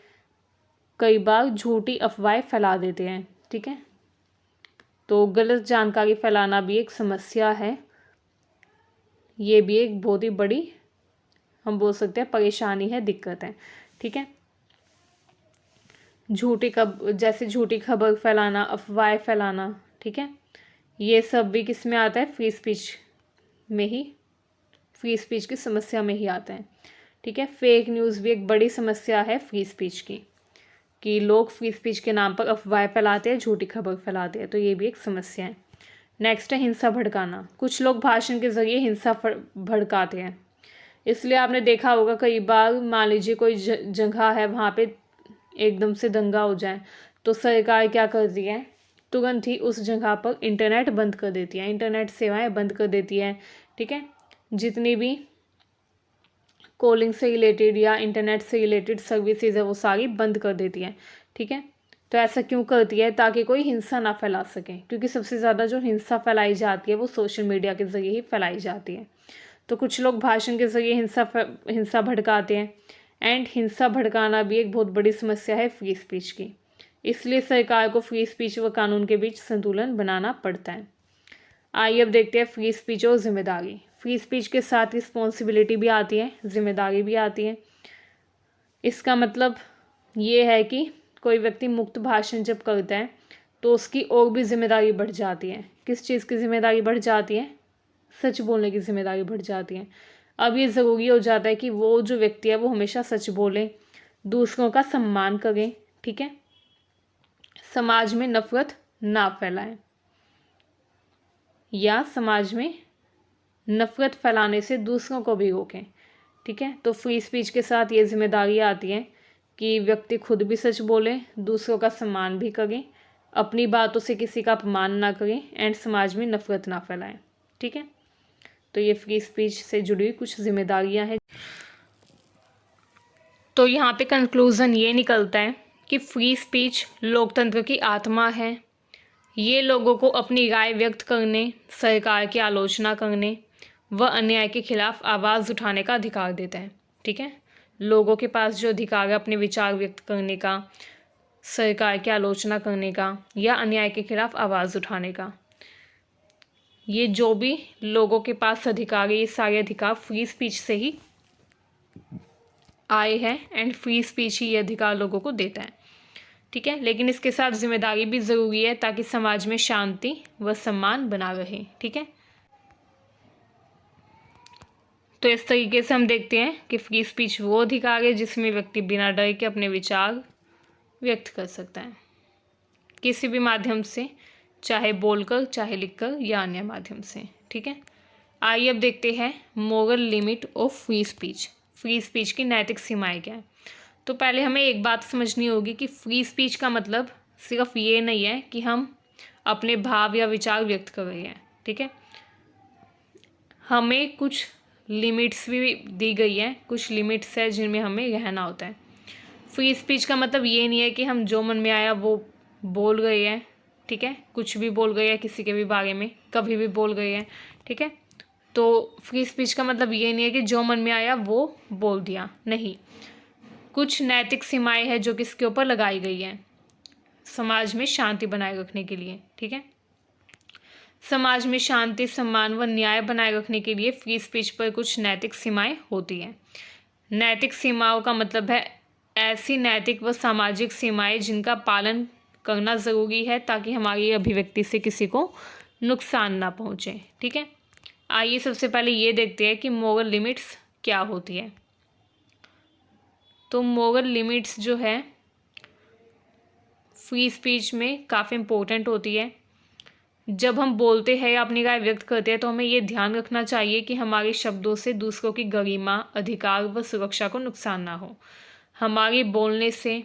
कई बार झूठी अफवाहें फैला देते हैं, ठीक है। तो गलत जानकारी फैलाना भी एक समस्या है। ये भी एक बहुत ही बड़ी, हम बोल सकते हैं, परेशानी है, दिक्कत है, ठीक है। झूठी खबर फैलाना, अफवाहें फैलाना, ठीक है, ये सब भी किस में आता है, फ्री स्पीच की समस्या में ही आता है, ठीक है। फेक न्यूज़ भी एक बड़ी समस्या है फ्री स्पीच की, कि लोग फ्री स्पीच के नाम पर अफवाहें फैलाते हैं, झूठी खबर फैलाते हैं, तो ये भी एक समस्या है। नेक्स्ट है हिंसा भड़काना। कुछ लोग भाषण के ज़रिए हिंसा भड़काते हैं। इसलिए आपने देखा होगा कई बार, मान लीजिए कोई जगह है, वहाँ पे एकदम से दंगा हो जाए, तो सरकार क्या करती है, तुरंत ही उस जगह पर इंटरनेट बंद कर देती है, इंटरनेट सेवाएं बंद कर देती है, ठीक है। जितनी भी कॉलिंग से रिलेटेड या इंटरनेट से रिलेटेड सर्विसेज है वो सारी बंद कर देती है, ठीक है। तो ऐसा क्यों करती है, ताकि कोई हिंसा ना फैला सके, क्योंकि सबसे ज़्यादा जो हिंसा फैलाई जाती है वो सोशल मीडिया के ज़रिए ही फैलाई जाती है। तो कुछ लोग भाषण के ज़रिए हिंसा भड़काते हैं। एंड हिंसा भड़काना भी एक बहुत बड़ी समस्या है फ्री स्पीच की। इसलिए सरकार को फ्री स्पीच व कानून के बीच संतुलन बनाना पड़ता है। आइए अब देखते हैं फ्री स्पीच और जिम्मेदारी। फ्री स्पीच के साथ रिस्पॉन्सिबिलिटी भी आती है, जिम्मेदारी भी आती है। इसका मतलब ये है कि कोई व्यक्ति मुक्त भाषण जब करता है तो उसकी और भी जिम्मेदारी बढ़ जाती है। किस चीज़ की जिम्मेदारी बढ़ जाती है, सच बोलने की जिम्मेदारी बढ़ जाती है। अब ये ज़रूरी हो जाता है कि वो जो व्यक्ति है वो हमेशा सच बोले, दूसरों का सम्मान करे, ठीक है, समाज में नफरत ना फैलाए या समाज में नफरत फैलाने से दूसरों को भी रोकें, ठीक है। तो फ्री स्पीच के साथ ये जिम्मेदारी आती है कि व्यक्ति खुद भी सच बोले, दूसरों का सम्मान भी करें, अपनी बातों से किसी का अपमान ना करें, एंड समाज में नफरत ना फैलाएं, ठीक है। तो ये फ्री स्पीच से जुड़ी हुई कुछ जिम्मेदारियां हैं। तो यहाँ पे कंक्लूज़न ये निकलता है कि फ्री स्पीच लोकतंत्र की आत्मा है। ये लोगों को अपनी राय व्यक्त करने, सरकार की आलोचना करने व अन्याय के खिलाफ आवाज़ उठाने का अधिकार देता है, ठीक है। लोगों के पास जो अधिकार है अपने विचार व्यक्त करने का, सरकार की आलोचना करने का या अन्याय के खिलाफ आवाज़ उठाने का, ये जो भी लोगों के पास अधिकार है, ये सारे अधिकार फ्री स्पीच से ही आए हैं, एंड फ्री स्पीच ही ये अधिकार लोगों को देता है, ठीक है। लेकिन इसके साथ जिम्मेदारी भी ज़रूरी है ताकि समाज में शांति व सम्मान बना रहे, ठीक है। तो इस तरीके से हम देखते हैं कि फ्री स्पीच वो अधिकार है जिसमें व्यक्ति बिना डर के अपने विचार व्यक्त कर सकता है, किसी भी माध्यम से, चाहे बोलकर, चाहे लिखकर या अन्य माध्यम से, ठीक है। आइए अब देखते हैं moral limit of free speech. Free speech की नैतिक सीमाएं क्या है। तो पहले हमें एक बात समझनी होगी कि फ्री स्पीच का मतलब सिर्फ ये नहीं है कि हम अपने भाव या विचार व्यक्त कर रहे हैं, ठीक है। हमें कुछ लिमिट्स भी दी गई है, कुछ लिमिट्स है जिनमें हमें रहना होता है। फ्री स्पीच का मतलब ये नहीं है कि हम जो मन में आया वो बोल गए हैं, ठीक है, कुछ भी बोल गए हैं किसी के भी बारे में, कभी भी बोल गए हैं, ठीक है। तो फ्री स्पीच का मतलब ये नहीं है कि जो मन में आया वो बोल दिया, नहीं। कुछ नैतिक सीमाएं हैं जो किसके ऊपर लगाई गई हैं, समाज में शांति बनाए रखने के लिए, ठीक है। समाज में शांति, सम्मान व न्याय बनाए रखने के लिए फ्री स्पीच पर कुछ नैतिक सीमाएं होती हैं। नैतिक सीमाओं का मतलब है ऐसी नैतिक व सामाजिक सीमाएं जिनका पालन करना ज़रूरी है ताकि हमारी अभिव्यक्ति से किसी को नुकसान ना पहुंचे, ठीक है। आइए सबसे पहले ये देखते हैं कि मोरल लिमिट्स क्या होती है। तो मोरल लिमिट्स जो है फ्री स्पीच में काफ़ी इम्पोर्टेंट होती है। जब हम बोलते हैं या अपनी राय व्यक्त करते हैं तो हमें ये ध्यान रखना चाहिए कि हमारे शब्दों से दूसरों की गरिमा, अधिकार व सुरक्षा को नुकसान ना हो। हमारे बोलने से,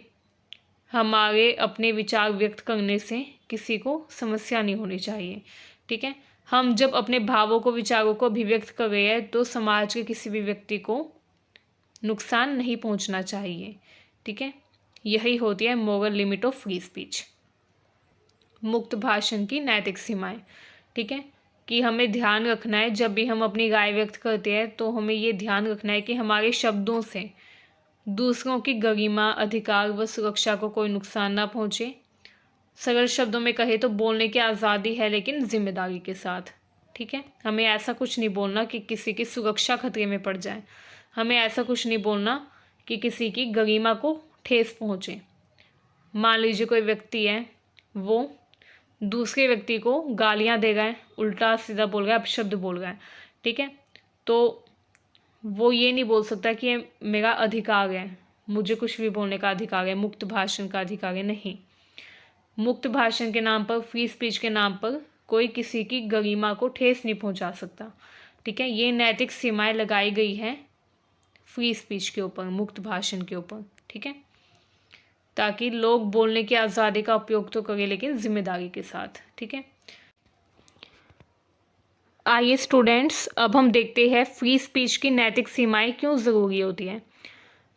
हमारे अपने विचार व्यक्त करने से किसी को समस्या नहीं होनी चाहिए, ठीक है। हम जब अपने भावों को, विचारों को अभिव्यक्त कर रहे हैं तो समाज के किसी भी व्यक्ति को नुकसान नहीं पहुंचना चाहिए, ठीक है। यही होती है moral limit of free speech. मुक्त भाषण की नैतिक सीमाएं, ठीक है, कि हमें ध्यान रखना है जब भी हम अपनी राय व्यक्त करते हैं तो हमें ये ध्यान रखना है कि हमारे शब्दों से दूसरों की गरिमा, अधिकार व सुरक्षा को कोई नुकसान ना पहुंचे। सरल शब्दों में कहे तो बोलने की आज़ादी है लेकिन जिम्मेदारी के साथ, ठीक है। हमें ऐसा कुछ नहीं बोलना कि किसी की सुरक्षा खतरे में पड़ जाए। हमें ऐसा कुछ नहीं बोलना कि किसी की गरिमा को ठेस पहुंचे। मान लीजिए कोई व्यक्ति है, वो दूसरे व्यक्ति को गालियां दे रहा है, उल्टा सीधा बोल रहा है, अपशब्द बोल रहा है, ठीक है। तो वो ये नहीं बोल सकता कि ये मेरा अधिकार है, मुझे कुछ भी बोलने का अधिकार है, मुक्त भाषण का अधिकार है, नहीं। मुक्त भाषण के नाम पर, फ्री स्पीच के नाम पर कोई किसी की गरिमा को ठेस नहीं पहुंचा सकता, ठीक है। ये नैतिक सीमाएं लगाई गई हैं फ्री स्पीच के ऊपर, मुक्त भाषण के ऊपर, ठीक है, ताकि लोग बोलने की आज़ादी का उपयोग तो करें लेकिन जिम्मेदारी के साथ, ठीक है। आइए स्टूडेंट्स, अब हम देखते हैं फ्री स्पीच की नैतिक सीमाएं क्यों ज़रूरी होती हैं।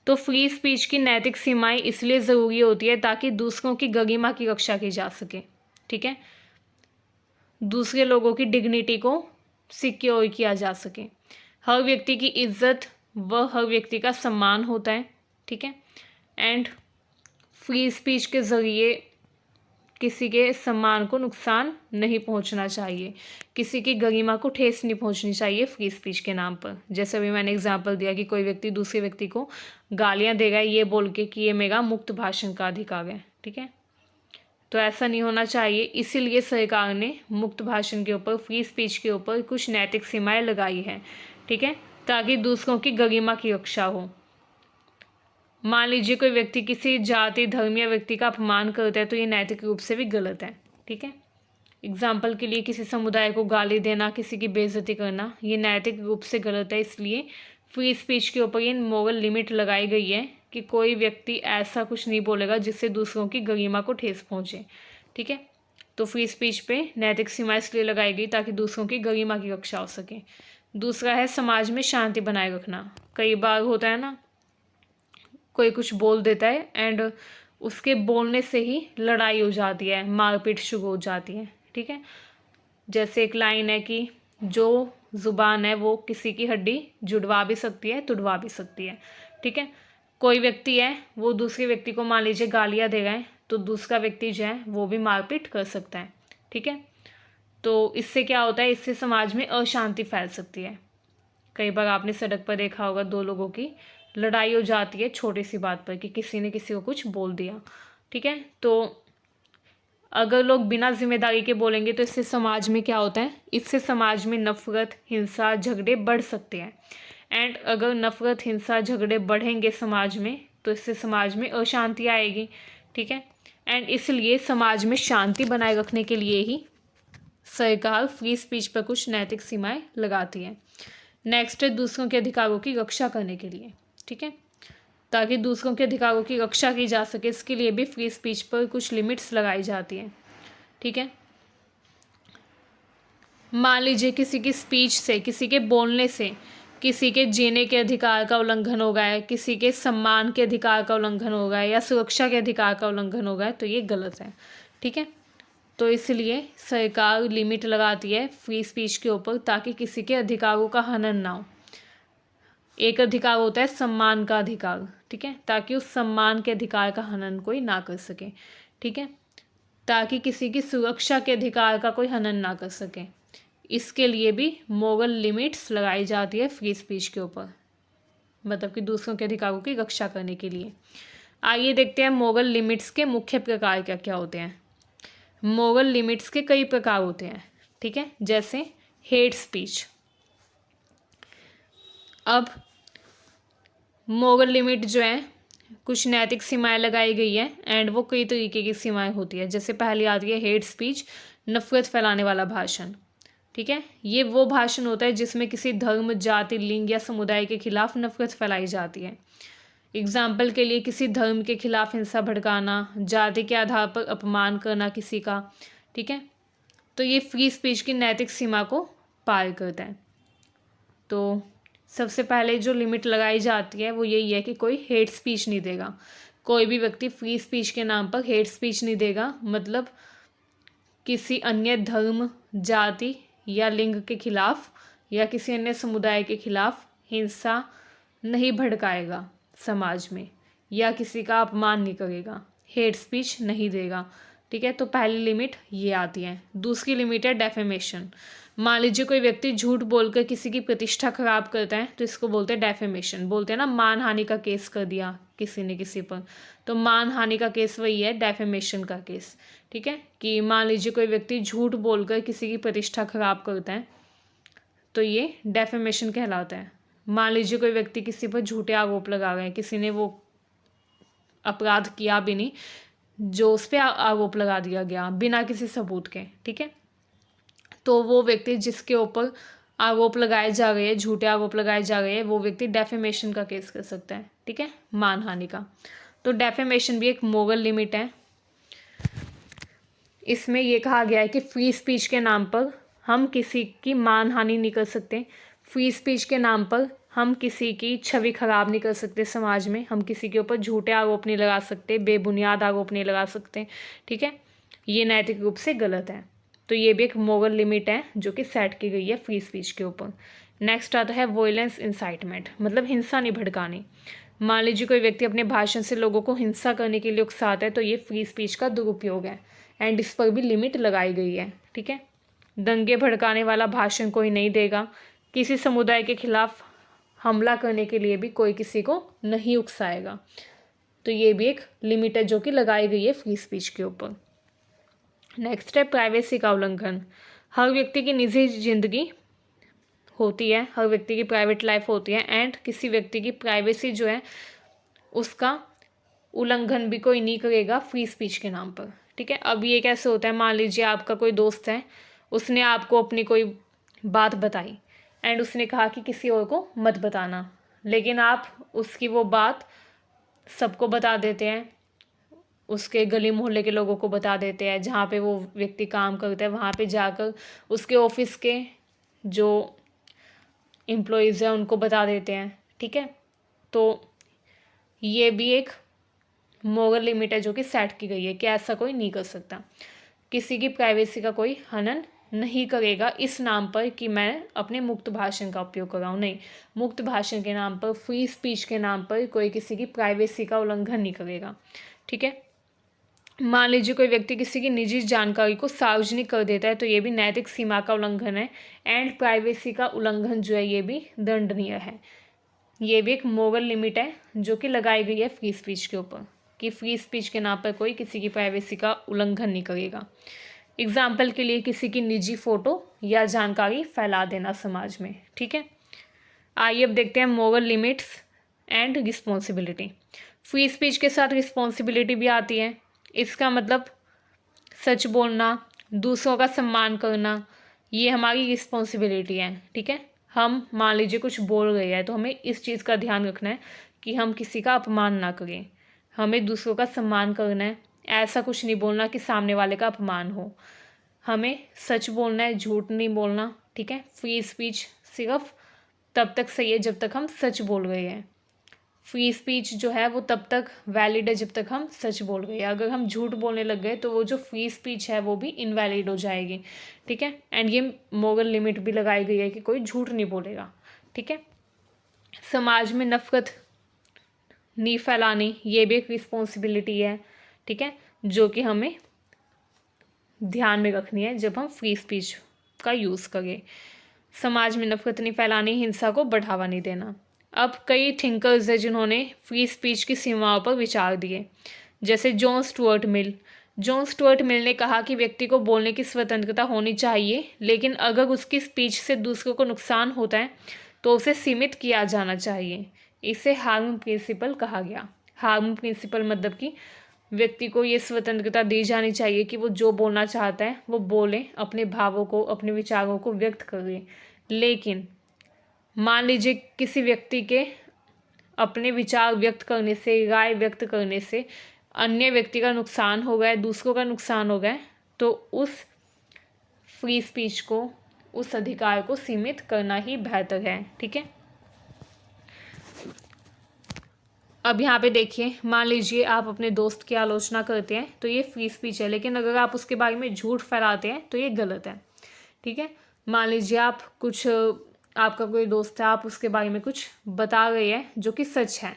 तो फ्री स्पीच की नैतिक सीमाएं इसलिए ज़रूरी होती है ताकि दूसरों की गरिमा की रक्षा की जा सके, ठीक है, दूसरे लोगों की डिग्निटी को सिक्योर किया जा सके। हर व्यक्ति की इज्जत व हर व्यक्ति का सम्मान होता है, ठीक है। एंड फ्री स्पीच के ज़रिए किसी के सम्मान को नुकसान नहीं पहुंचना चाहिए, किसी की गरिमा को ठेस नहीं पहुंचनी चाहिए फ्री स्पीच के नाम पर। जैसे अभी मैंने एग्जांपल दिया कि कोई व्यक्ति दूसरे व्यक्ति को गालियां देगा ये बोल के कि ये मेरा मुक्त भाषण का अधिकार है, ठीक है। तो ऐसा नहीं होना चाहिए, इसीलिए सरकार ने मुक्त भाषण के ऊपर, फ्री स्पीच के ऊपर कुछ नैतिक सीमाएं लगाई हैं, ठीक है, ताकि दूसरों की गरिमा की रक्षा हो। मान लीजिए कोई व्यक्ति किसी जाति, धर्म या व्यक्ति का अपमान करता है तो ये नैतिक रूप से भी गलत है, ठीक है। एग्जाम्पल के लिए किसी समुदाय को गाली देना, किसी की बेइज्जती करना, ये नैतिक रूप से गलत है। इसलिए फ्री स्पीच के ऊपर ये मोरल लिमिट लगाई गई है कि कोई व्यक्ति ऐसा कुछ नहीं बोलेगा जिससे दूसरों की गरिमा को ठेस पहुँचे, ठीक है। तो फ्री स्पीच पे नैतिक सीमा इसलिए लगाई गई ताकि दूसरों की गरिमा की रक्षा हो सके। दूसरा है समाज में शांति बनाए रखना। कई बार होता है ना, कोई कुछ बोल देता है एंड उसके बोलने से ही लड़ाई हो जाती है, मारपीट शुरू हो जाती है, ठीक है। जैसे एक लाइन है कि जो ज़ुबान है वो किसी की हड्डी जुड़वा भी सकती है, तुड़वा भी सकती है, ठीक है। कोई व्यक्ति है, वो दूसरे व्यक्ति को मान लीजिए गालियाँ दे रहा है तो दूसरा व्यक्ति जो है वो भी मारपीट कर सकता है, ठीक है। तो इससे क्या होता है, इससे समाज में अशांति फैल सकती है। कई बार आपने सड़क पर देखा होगा, दो लोगों की लड़ाई हो जाती है छोटी सी बात पर कि किसी ने किसी को कुछ बोल दिया, ठीक है। तो अगर लोग बिना जिम्मेदारी के बोलेंगे तो इससे समाज में क्या होता है, इससे समाज में नफरत, हिंसा, झगड़े बढ़ सकते हैं। एंड अगर नफरत, हिंसा, झगड़े बढ़ेंगे समाज में तो इससे समाज में अशांति आएगी, ठीक है। एंड इसलिए समाज में शांति बनाए रखने के लिए ही सरकार फ्री स्पीच पर कुछ नैतिक सीमाएं लगाती है। नेक्स्ट है दूसरों के अधिकारों की रक्षा करने के लिए, ठीक है, ताकि दूसरों के अधिकारों की रक्षा की जा सके, इसके लिए भी फ्री स्पीच पर कुछ लिमिट्स लगाई जाती हैं, ठीक है। मान लीजिए किसी की स्पीच से, किसी के बोलने से किसी के जीने के अधिकार का उल्लंघन हो गया है, किसी के सम्मान के अधिकार का उल्लंघन हो गया है या सुरक्षा के अधिकार का उल्लंघन हो गया है, तो ये गलत है। ठीक है, तो इसलिए सरकार लिमिट लगाती है फ्री स्पीच के ऊपर ताकि किसी के अधिकारों का हनन ना हो। एक अधिकार होता है सम्मान का अधिकार, ठीक है, ताकि उस सम्मान के अधिकार का हनन कोई ना कर सके। ठीक है, ताकि किसी की सुरक्षा के अधिकार का कोई हनन ना कर सके, इसके लिए भी मोरल लिमिट्स लगाई जाती है फ्री स्पीच के ऊपर, मतलब कि दूसरों के अधिकारों की रक्षा करने के लिए। आइए देखते हैं मोरल लिमिट्स के मुख्य प्रकार क्या क्या होते हैं। मोरल लिमिट्स के कई प्रकार होते हैं, ठीक है, जैसे हेट स्पीच। अब मोरल लिमिट जो है कुछ नैतिक सीमाएं लगाई गई है एंड वो कई तरीके की सीमाएं होती है। जैसे पहली आती है हेट स्पीच, नफरत फैलाने वाला भाषण। ठीक है, ये वो भाषण होता है जिसमें किसी धर्म, जाति, लिंग या समुदाय के खिलाफ नफरत फैलाई जाती है। एग्जाम्पल के लिए किसी धर्म के खिलाफ हिंसा भड़काना, जाति के आधार पर अपमान करना किसी का। ठीक है, तो ये फ्री स्पीच की नैतिक सीमा को पार करता है। तो सबसे पहले जो लिमिट लगाई जाती है वो यही है कि कोई हेट स्पीच नहीं देगा। कोई भी व्यक्ति फ्री स्पीच के नाम पर हेट स्पीच नहीं देगा, मतलब किसी अन्य धर्म, जाति या लिंग के खिलाफ या किसी अन्य समुदाय के खिलाफ हिंसा नहीं भड़काएगा समाज में, या किसी का अपमान नहीं करेगा, हेट स्पीच नहीं देगा। ठीक है, तो पहली लिमिट ये आती है। दूसरी लिमिट है डेफेमेशन। मान लीजिए कोई व्यक्ति झूठ बोलकर किसी की प्रतिष्ठा खराब करता है, तो इसको बोलते हैं डेफेमेशन। बोलते हैं ना मानहानि का केस कर दिया किसी ने किसी पर, तो मानहानि का केस वही है, डेफेमेशन का केस। ठीक है, कि मान लीजिए कोई व्यक्ति झूठ बोलकर किसी की प्रतिष्ठा खराब करता है, तो ये डेफेमेशन कहलाता है। मान लीजिए कोई व्यक्ति किसी पर झूठे आरोप लगा रहे हैं, किसी ने वो अपराध किया भी नहीं, जो उस पर आरोप लगा दिया गया बिना किसी सबूत के। ठीक है, तो वो व्यक्ति जिसके ऊपर आरोप लगाए जा रहे हैं, झूठे आरोप लगाए जा रहे हैं, वो व्यक्ति डेफेमेशन का केस कर सकता है। ठीक है, मानहानि का। तो डेफेमेशन भी एक मोरल लिमिट है। इसमें यह कहा गया है कि फ्री स्पीच के नाम पर हम किसी की मानहानि नहीं कर सकते। फ्री स्पीच के नाम पर हम किसी की छवि खराब नहीं कर सकते समाज में। हम किसी के ऊपर झूठे आरोप नहीं लगा सकते, बेबुनियाद आरोप नहीं लगा सकते। ठीक है, ये नैतिक रूप से गलत है। तो ये भी एक मोरल लिमिट है जो कि सेट की गई है फ्री स्पीच के ऊपर। नेक्स्ट आता है वॉयलेंस इंसाइटमेंट, मतलब हिंसा नहीं भड़कानी। मान लीजिए कोई व्यक्ति अपने भाषण से लोगों को हिंसा करने के लिए उकसाता है, तो ये फ्री स्पीच का दुरुपयोग है एंड इस पर भी लिमिट लगाई गई है। ठीक है, दंगे भड़काने वाला भाषण कोई नहीं देगा। किसी समुदाय के खिलाफ हमला करने के लिए भी कोई किसी को नहीं उकसाएगा। तो ये भी एक लिमिट है जो कि लगाई गई है फ्री स्पीच के ऊपर। नेक्स्ट है प्राइवेसी का उल्लंघन। हर व्यक्ति की निजी जिंदगी होती है, हर व्यक्ति की प्राइवेट लाइफ होती है एंड किसी व्यक्ति की प्राइवेसी जो है उसका उल्लंघन भी कोई नहीं करेगा फ्री स्पीच के नाम पर। ठीक है, अब ये कैसे होता है, मान लीजिए आपका कोई दोस्त है, उसने आपको अपनी कोई बात बताई एंड उसने कहा कि किसी और को मत बताना, लेकिन आप उसकी वो बात सबको बता देते हैं, उसके गली मोहल्ले के लोगों को बता देते हैं, जहाँ पे वो व्यक्ति काम करता है वहाँ पे जाकर उसके ऑफिस के जो एम्प्लॉयज़ हैं उनको बता देते हैं। ठीक है, तो ये भी एक मोरल लिमिट है जो कि सेट की गई है कि ऐसा कोई नहीं कर सकता। किसी की प्राइवेसी का कोई हनन नहीं करेगा इस नाम पर कि मैं अपने मुक्त भाषण का उपयोग कर रहा हूँ। नहीं, मुक्त भाषण के नाम पर, फ्री स्पीच के नाम पर कोई किसी की प्राइवेसी का उल्लंघन नहीं करेगा। ठीक है, मान लीजिए कोई व्यक्ति किसी की निजी जानकारी को सार्वजनिक कर देता है, तो ये भी नैतिक सीमा का उल्लंघन है एंड प्राइवेसी का उल्लंघन जो है ये भी दंडनीय है। ये भी एक मोरल लिमिट है जो कि लगाई गई है फ्री स्पीच के ऊपर कि फ्री स्पीच के नाम पर कोई किसी की प्राइवेसी का उल्लंघन नहीं करेगा। एग्जाम्पल के लिए किसी की निजी फ़ोटो या जानकारी फैला देना समाज में। ठीक है, आइए अब देखते हैं moral limits and responsibility. Free speech के साथ रिस्पॉन्सिबिलिटी भी आती है। इसका मतलब सच बोलना, दूसरों का सम्मान करना, ये हमारी रिस्पॉन्सिबिलिटी है। ठीक है, हम मान लीजिए कुछ बोल रहे हैं तो हमें इस चीज़ का ध्यान रखना है कि हम किसी का अपमान ना करें, हमें दूसरों का सम्मान करना है। ऐसा कुछ नहीं बोलना कि सामने वाले का अपमान हो। हमें सच बोलना है, झूठ नहीं बोलना, ठीक है। फ्री स्पीच सिर्फ तब तक सही है जब तक हम सच बोल रहे हैं। फ्री स्पीच जो है वो तब तक वैलिड है जब तक हम सच बोल रहे हैं। अगर हम झूठ बोलने लग गए तो वो जो फ्री स्पीच है वो भी इनवैलिड हो जाएगी, ठीक है। एंड ये मोरल लिमिट भी लगाई गई है कि कोई झूठ नहीं बोलेगा, ठीक है। समाज में नफरत नहीं फैलानी, ये भी एक रिस्पॉन्सिबिलिटी है, ठीक है, जो कि हमें ध्यान में रखनी है जब हम फ्री स्पीच का यूज़ करें। समाज में नफरत नहीं फैलानी, हिंसा को बढ़ावा नहीं देना। अब कई थिंकर्स हैं जिन्होंने फ्री स्पीच की सीमाओं पर विचार दिए, जैसे John Stuart Mill. John Stuart Mill ने कहा कि व्यक्ति को बोलने की स्वतंत्रता होनी चाहिए, लेकिन अगर उसकी स्पीच से दूसरों को नुकसान होता है तो उसे सीमित किया जाना चाहिए। इसे हार्म प्रिंसिपल कहा गया। हार्म प्रिंसिपल मतलब कि व्यक्ति को ये स्वतंत्रता दी जानी चाहिए कि वो जो बोलना चाहता है वो बोले, अपने भावों को, अपने विचारों को व्यक्त करे। लेकिन मान लीजिए किसी व्यक्ति के अपने विचार व्यक्त करने से, राय व्यक्त करने से अन्य व्यक्ति का नुकसान हो गया, दूसरों का नुकसान हो गया, तो उस फ्री स्पीच को, उस अधिकार को सीमित करना ही बेहतर है, ठीक है। अब यहाँ पे देखिए, मान लीजिए आप अपने दोस्त की आलोचना करते हैं तो ये फ्री स्पीच है, लेकिन अगर आप उसके बारे में झूठ फैलाते हैं तो ये गलत है, ठीक है। मान लीजिए आप कुछ, आपका कोई दोस्त है, आप उसके बारे में कुछ बता रहे हैं जो कि सच है,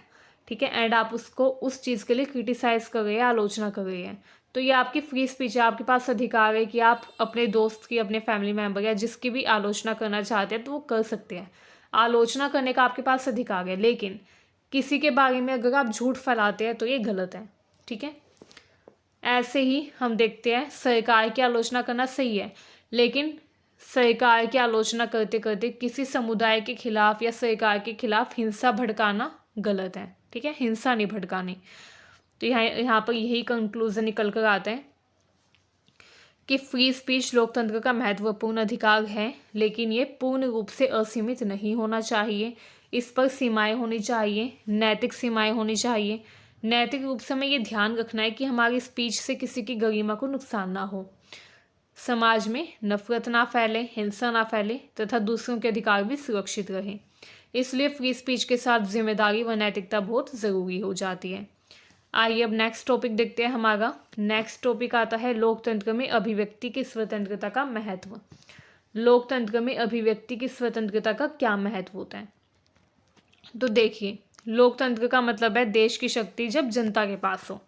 ठीक है, एंड आप उसको उस चीज़ के लिए क्रिटिसाइज़ कर रहे हैं, आलोचना कर रहे हैं, तो ये आपकी फ्री स्पीच है। आपके पास अधिकार है कि आप अपने दोस्त की, अपने फैमिली मेम्बर या जिसकी भी आलोचना करना चाहते हैं तो वो कर सकते हैं। आलोचना करने का आपके पास अधिकार है, लेकिन किसी के बारे में अगर आप झूठ फैलाते हैं तो ये गलत है, ठीक है। ऐसे ही हम देखते हैं सरकार की आलोचना करना सही है, लेकिन सरकार की आलोचना करते करते किसी समुदाय के खिलाफ या सरकार के खिलाफ हिंसा भड़काना गलत है, ठीक है, हिंसा नहीं भड़कानी। तो यहाँ पर यही कंक्लूजन निकल कर आता है कि फ्री स्पीच लोकतंत्र का महत्वपूर्ण अधिकार है, लेकिन ये पूर्ण रूप से असीमित नहीं होना चाहिए। इस पर सीमाएं होनी चाहिए, नैतिक सीमाएं होनी चाहिए। नैतिक रूप से हमें ये ध्यान रखना है कि हमारी स्पीच से किसी की गरिमा को नुकसान ना हो, समाज में नफरत ना फैले, हिंसा ना फैले तथा दूसरों के अधिकार भी सुरक्षित रहें। इसलिए फ्री स्पीच के साथ जिम्मेदारी व नैतिकता बहुत ज़रूरी हो जाती है। आइए अब नेक्स्ट टॉपिक देखते हैं। हमारा नेक्स्ट टॉपिक आता है लोकतंत्र में अभिव्यक्ति की स्वतंत्रता का महत्व। लोकतंत्र में अभिव्यक्ति की स्वतंत्रता का क्या महत्व होता है? तो देखिए, लोकतंत्र का मतलब है देश की शक्ति जब जनता के पास हो।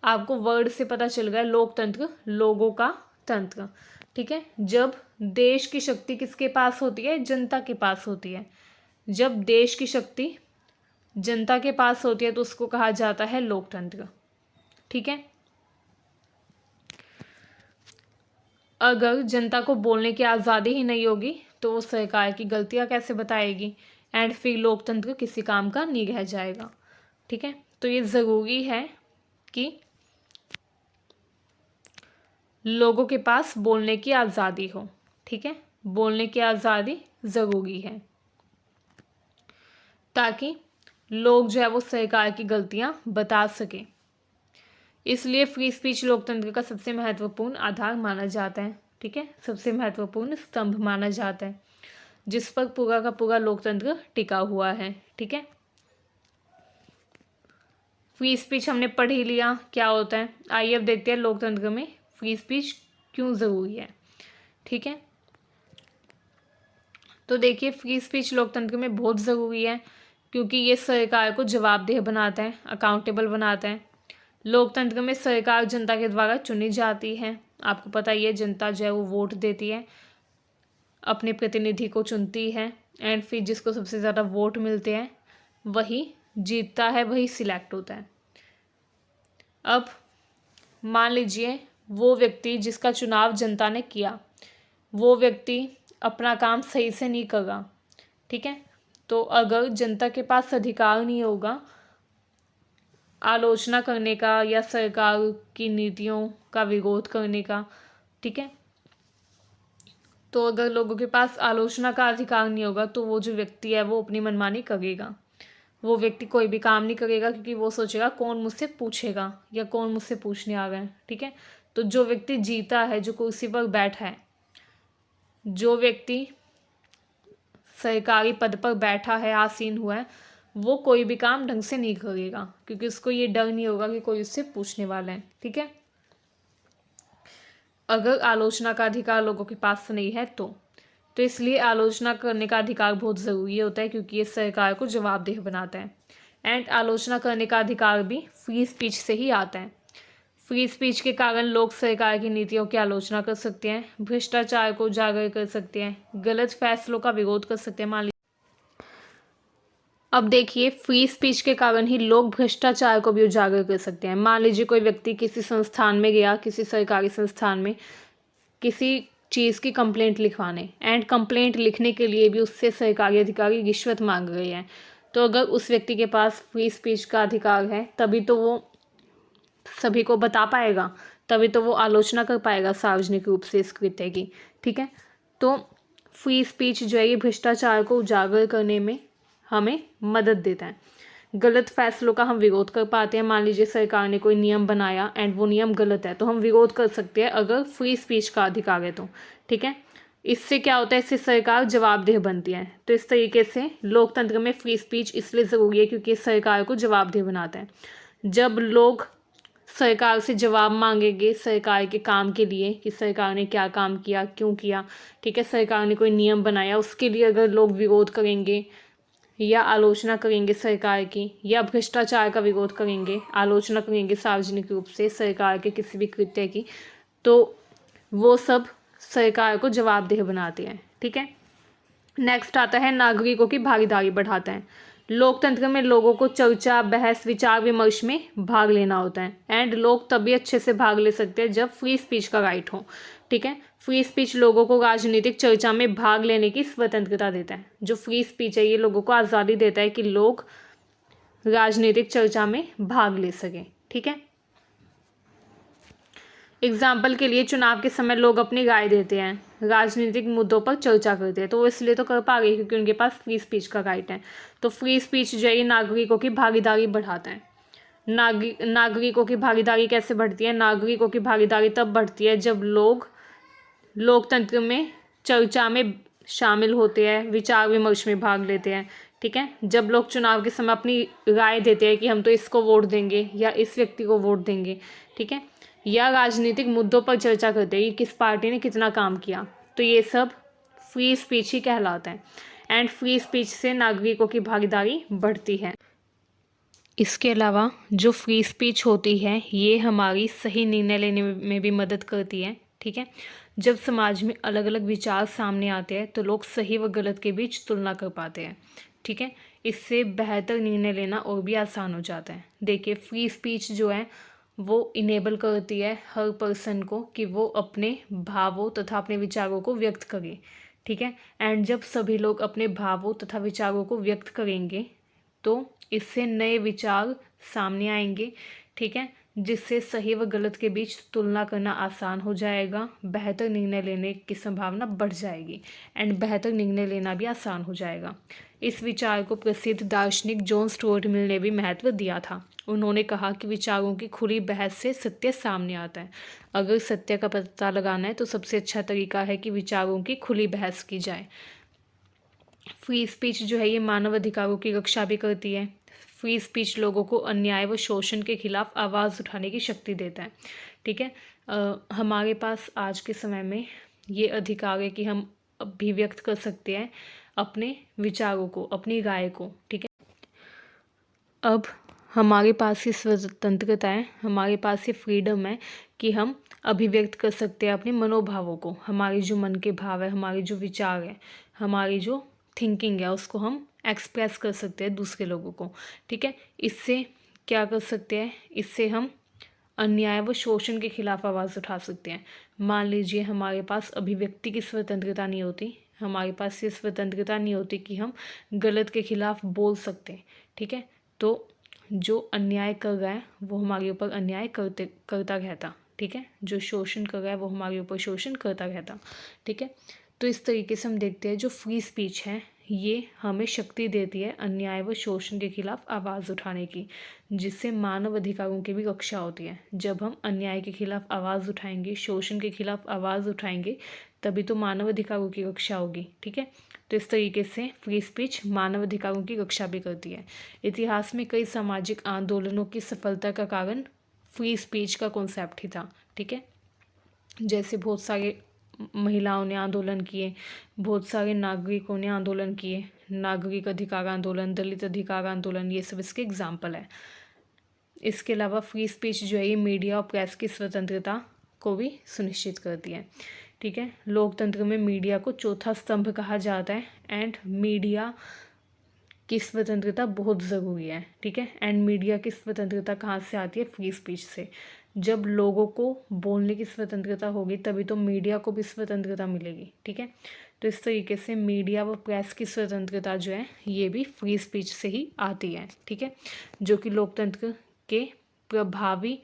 आपको वर्ड से पता चल गया, लोकतंत्र लोगों का तंत्र, ठीक है। जब देश की शक्ति किसके पास होती है? जनता के पास होती है। जब देश की शक्ति जनता के पास होती है तो उसको कहा जाता है लोकतंत्र, ठीक है। अगर जनता को बोलने की आज़ादी ही नहीं होगी तो वो सरकार की गलतियां कैसे बताएगी, एंड फिर लोकतंत्र किसी काम का नहीं रह जाएगा, ठीक है। तो ये ज़रूरी है कि लोगों के पास बोलने की आज़ादी हो, ठीक है। बोलने की आज़ादी ज़रूरी है ताकि लोग जो है वो सरकार की गलतियां बता सकें। इसलिए फ्री स्पीच लोकतंत्र का सबसे महत्वपूर्ण आधार माना जाता है, ठीक है, सबसे महत्वपूर्ण स्तंभ माना जाता है, जिस पर पूरा का पूरा लोकतंत्र टिका हुआ है, ठीक है। फ्री स्पीच हमने पढ़ ही लिया क्या होता है। आइए अब देखते हैं लोकतंत्र में फ्री स्पीच क्यों ज़रूरी है, ठीक है। तो देखिए, फ्री स्पीच लोकतंत्र में बहुत ज़रूरी है क्योंकि ये सरकार को जवाबदेह बनाता है, अकाउंटेबल बनाता है। लोकतंत्र में सरकार जनता के द्वारा चुनी जाती है। आपको पता ही है, जनता जो है वो वोट देती है, अपने प्रतिनिधि को चुनती है, एंड फिर जिसको सबसे ज़्यादा वोट मिलते हैं वही जीतता है, वही सिलेक्ट होता है। अब मान लीजिए वो व्यक्ति जिसका चुनाव जनता ने किया, वो व्यक्ति अपना काम सही से नहीं कर रहा, ठीक है। तो अगर जनता के पास अधिकार नहीं होगा आलोचना करने का या सरकार की नीतियों का विरोध करने का, ठीक है, तो अगर लोगों के पास आलोचना का अधिकार नहीं होगा तो वो जो व्यक्ति है वो अपनी मनमानी करेगा। वो व्यक्ति कोई भी काम नहीं करेगा क्योंकि वो सोचेगा कौन मुझसे पूछेगा या कौन मुझसे पूछने आ रहा है, ठीक है। तो जो व्यक्ति जीता है, जो कुर्सी पर बैठा है, जो व्यक्ति सरकारी पद पर बैठा है, आसीन हुआ है, वो कोई भी काम ढंग से नहीं करेगा, क्योंकि उसको ये डर नहीं होगा कि कोई उससे पूछने वाला है। ठीक है, अगर आलोचना का अधिकार लोगों के पास नहीं है तो इसलिए आलोचना करने का अधिकार बहुत ज़रूरी होता है, क्योंकि ये सरकार को जवाबदेह बनाता है। एंड आलोचना करने का अधिकार भी फ्री स्पीच से ही आता है। फ्री स्पीच के कारण लोग सरकार की नीतियों की आलोचना कर सकते हैं, भ्रष्टाचार को उजागर कर सकते हैं, गलत फैसलों का विरोध कर सकते हैं। मान लीजिए, अब देखिए, फ्री स्पीच के कारण ही लोग भ्रष्टाचार को भी उजागर कर सकते हैं। मान लीजिए कोई व्यक्ति किसी संस्थान में गया, किसी सरकारी संस्थान में किसी चीज़ की कंप्लेंट लिखवाने, एंड कंप्लेंट लिखने के लिए भी उससे सरकारी अधिकारी रिश्वत मांग रहे हैं। तो अगर उस व्यक्ति के पास फ्री स्पीच का अधिकार है, तभी तो वो सभी को बता पाएगा, तभी तो वो आलोचना कर पाएगा सार्वजनिक रूप से इस कृत्य की। ठीक है, तो फ्री स्पीच जो है ये भ्रष्टाचार को उजागर करने में हमें मदद देता है। गलत फैसलों का हम विरोध कर पाते हैं। मान लीजिए सरकार ने कोई नियम बनाया एंड वो नियम गलत है, तो हम विरोध कर सकते हैं अगर फ्री स्पीच का अधिकार है तो। ठीक है, इससे क्या होता है, इससे सरकार जवाबदेह बनती है। तो इस तरीके से लोकतंत्र में फ्री स्पीच इसलिए ज़रूरी है क्योंकि सरकार को जवाबदेह बनाता है। जब लोग सरकार से जवाब मांगेंगे सरकार के काम के लिए कि सरकार ने क्या काम किया, क्यों किया, ठीक है, सरकार ने कोई नियम बनाया, उसके लिए अगर लोग विरोध करेंगे या आलोचना करेंगे सरकार की, या भ्रष्टाचार का विरोध करेंगे, आलोचना करेंगे सार्वजनिक रूप से सरकार के किसी भी कृत्य की, तो वो सब सरकार को जवाबदेह बनाते हैं। ठीक है, नेक्स्ट आता है नागरिकों की भागीदारी बढ़ाता है। लोकतंत्र में लोगों को चर्चा, बहस, विचार विमर्श में भाग लेना होता है। एंड लोग तभी अच्छे से भाग ले सकते हैं जब फ्री स्पीच का राइट हो। ठीक है, फ्री स्पीच लोगों को राजनीतिक चर्चा में भाग लेने की स्वतंत्रता देता है। जो फ्री स्पीच है ये लोगों को आज़ादी देता है कि लोग राजनीतिक चर्चा में भाग ले सकें। ठीक है, एग्जाम्पल के लिए चुनाव के समय लोग अपनी राय देते हैं, राजनीतिक मुद्दों पर चर्चा करते हैं, तो वो इसलिए तो कर पा रहे हैं क्योंकि उनके पास फ्री स्पीच का राइट है। तो फ्री स्पीच जो है नागरिकों की भागीदारी बढ़ाता है। नागरिकों की भागीदारी कैसे बढ़ती है? नागरिकों की भागीदारी तब बढ़ती है जब लोग लोकतंत्र में चर्चा में शामिल होते हैं, विचार विमर्श में भाग लेते हैं। ठीक है, जब लोग चुनाव के समय अपनी राय देते हैं कि हम तो इसको वोट देंगे या इस व्यक्ति को वोट देंगे, ठीक है, या राजनीतिक मुद्दों पर चर्चा करते हैं कि किस पार्टी ने कितना काम किया, तो ये सब फ्री स्पीच ही कहलाता है। एंड फ्री स्पीच से नागरिकों की भागीदारी बढ़ती है। इसके अलावा जो फ्री स्पीच होती है ये हमारी सही निर्णय लेने में भी मदद करती है। ठीक है, जब समाज में अलग अलग विचार सामने आते हैं तो लोग सही व गलत के बीच तुलना कर पाते हैं। ठीक है, इससे बेहतर निर्णय लेना और भी आसान हो जाता है। देखिए, फ्री स्पीच जो है वो इनेबल करती है हर पर्सन को कि वो अपने भावों तथा अपने विचारों को व्यक्त करे। ठीक है, एंड जब सभी लोग अपने भावों तथा विचारों को व्यक्त करेंगे तो इससे नए विचार सामने आएंगे। ठीक है, जिससे सही व गलत के बीच तुलना करना आसान हो जाएगा, बेहतर निर्णय लेने की संभावना बढ़ जाएगी एंड बेहतर निर्णय लेना भी आसान हो जाएगा। इस विचार को प्रसिद्ध दार्शनिक जॉन स्टुअर्ट मिल ने भी महत्व दिया था। उन्होंने कहा कि विचारों की खुली बहस से सत्य सामने आता है। अगर सत्य का पता लगाना है तो सबसे अच्छा तरीका है कि विचारों की खुली बहस की जाए। फ्री स्पीच जो है ये मानव अधिकारों की रक्षा भी करती है। फ्री स्पीच लोगों को अन्याय व शोषण के खिलाफ आवाज़ उठाने की शक्ति देता है। ठीक है, हमारे पास आज के समय में ये अधिकार है कि हम अभिव्यक्त कर सकते हैं अपने विचारों को, अपनी राय को। ठीक है, अब हमारे पास ये स्वतंत्रता है, हमारे पास ये फ्रीडम है कि हम अभिव्यक्त कर सकते हैं अपने मनोभावों को। हमारे जो मन के भाव है, हमारे जो विचार है, हमारी जो थिंकिंग है, उसको हम एक्सप्रेस कर सकते हैं दूसरे लोगों को। ठीक है, इससे क्या कर सकते हैं, इससे हम अन्याय व शोषण के खिलाफ आवाज़ उठा सकते हैं। मान लीजिए हमारे पास अभिव्यक्ति की स्वतंत्रता नहीं होती, हमारे पास ये स्वतंत्रता नहीं होती कि हम गलत के खिलाफ बोल सकते। ठीक है, तो जो अन्याय कर रहा है वो हमारे ऊपर अन्याय करता रहता। ठीक है, जो शोषण कर रहा है वो हमारे ऊपर शोषण करता रहता। ठीक है, तो इस तरीके से हम देखते हैं जो फ्री स्पीच है ये हमें शक्ति देती है अन्याय व शोषण के खिलाफ आवाज़ उठाने की, जिससे मानव अधिकारों की भी रक्षा होती है। जब हम अन्याय के खिलाफ आवाज़ उठाएंगे, शोषण के खिलाफ आवाज़ उठाएंगे, तभी तो मानव अधिकारों की रक्षा होगी। ठीक है, तो इस तरीके से फ्री स्पीच मानव अधिकारों की रक्षा भी करती है। इतिहास में कई सामाजिक आंदोलनों की सफलता का कारण फ्री स्पीच का कॉन्सेप्ट ही था। ठीक है, जैसे बहुत सारे महिलाओं ने आंदोलन किए, बहुत सारे नागरिकों ने आंदोलन किए, नागरिक अधिकार आंदोलन, दलित अधिकार आंदोलन, ये सब इसके एग्जाम्पल है। इसके अलावा फ्री स्पीच जो है ये मीडिया और प्रेस की स्वतंत्रता को भी सुनिश्चित करती है। ठीक है, लोकतंत्र में मीडिया को चौथा स्तंभ कहा जाता है एंड मीडिया की स्वतंत्रता बहुत ज़रूरी है। ठीक है, एंड मीडिया की स्वतंत्रता कहाँ से आती है? फ्री स्पीच से। जब लोगों को बोलने की स्वतंत्रता होगी तभी तो मीडिया को भी स्वतंत्रता मिलेगी। ठीक है, तो इस तरीके से मीडिया व प्रेस की स्वतंत्रता जो है ये भी फ्री स्पीच से ही आती है। ठीक है, जो कि लोकतंत्र के प्रभावी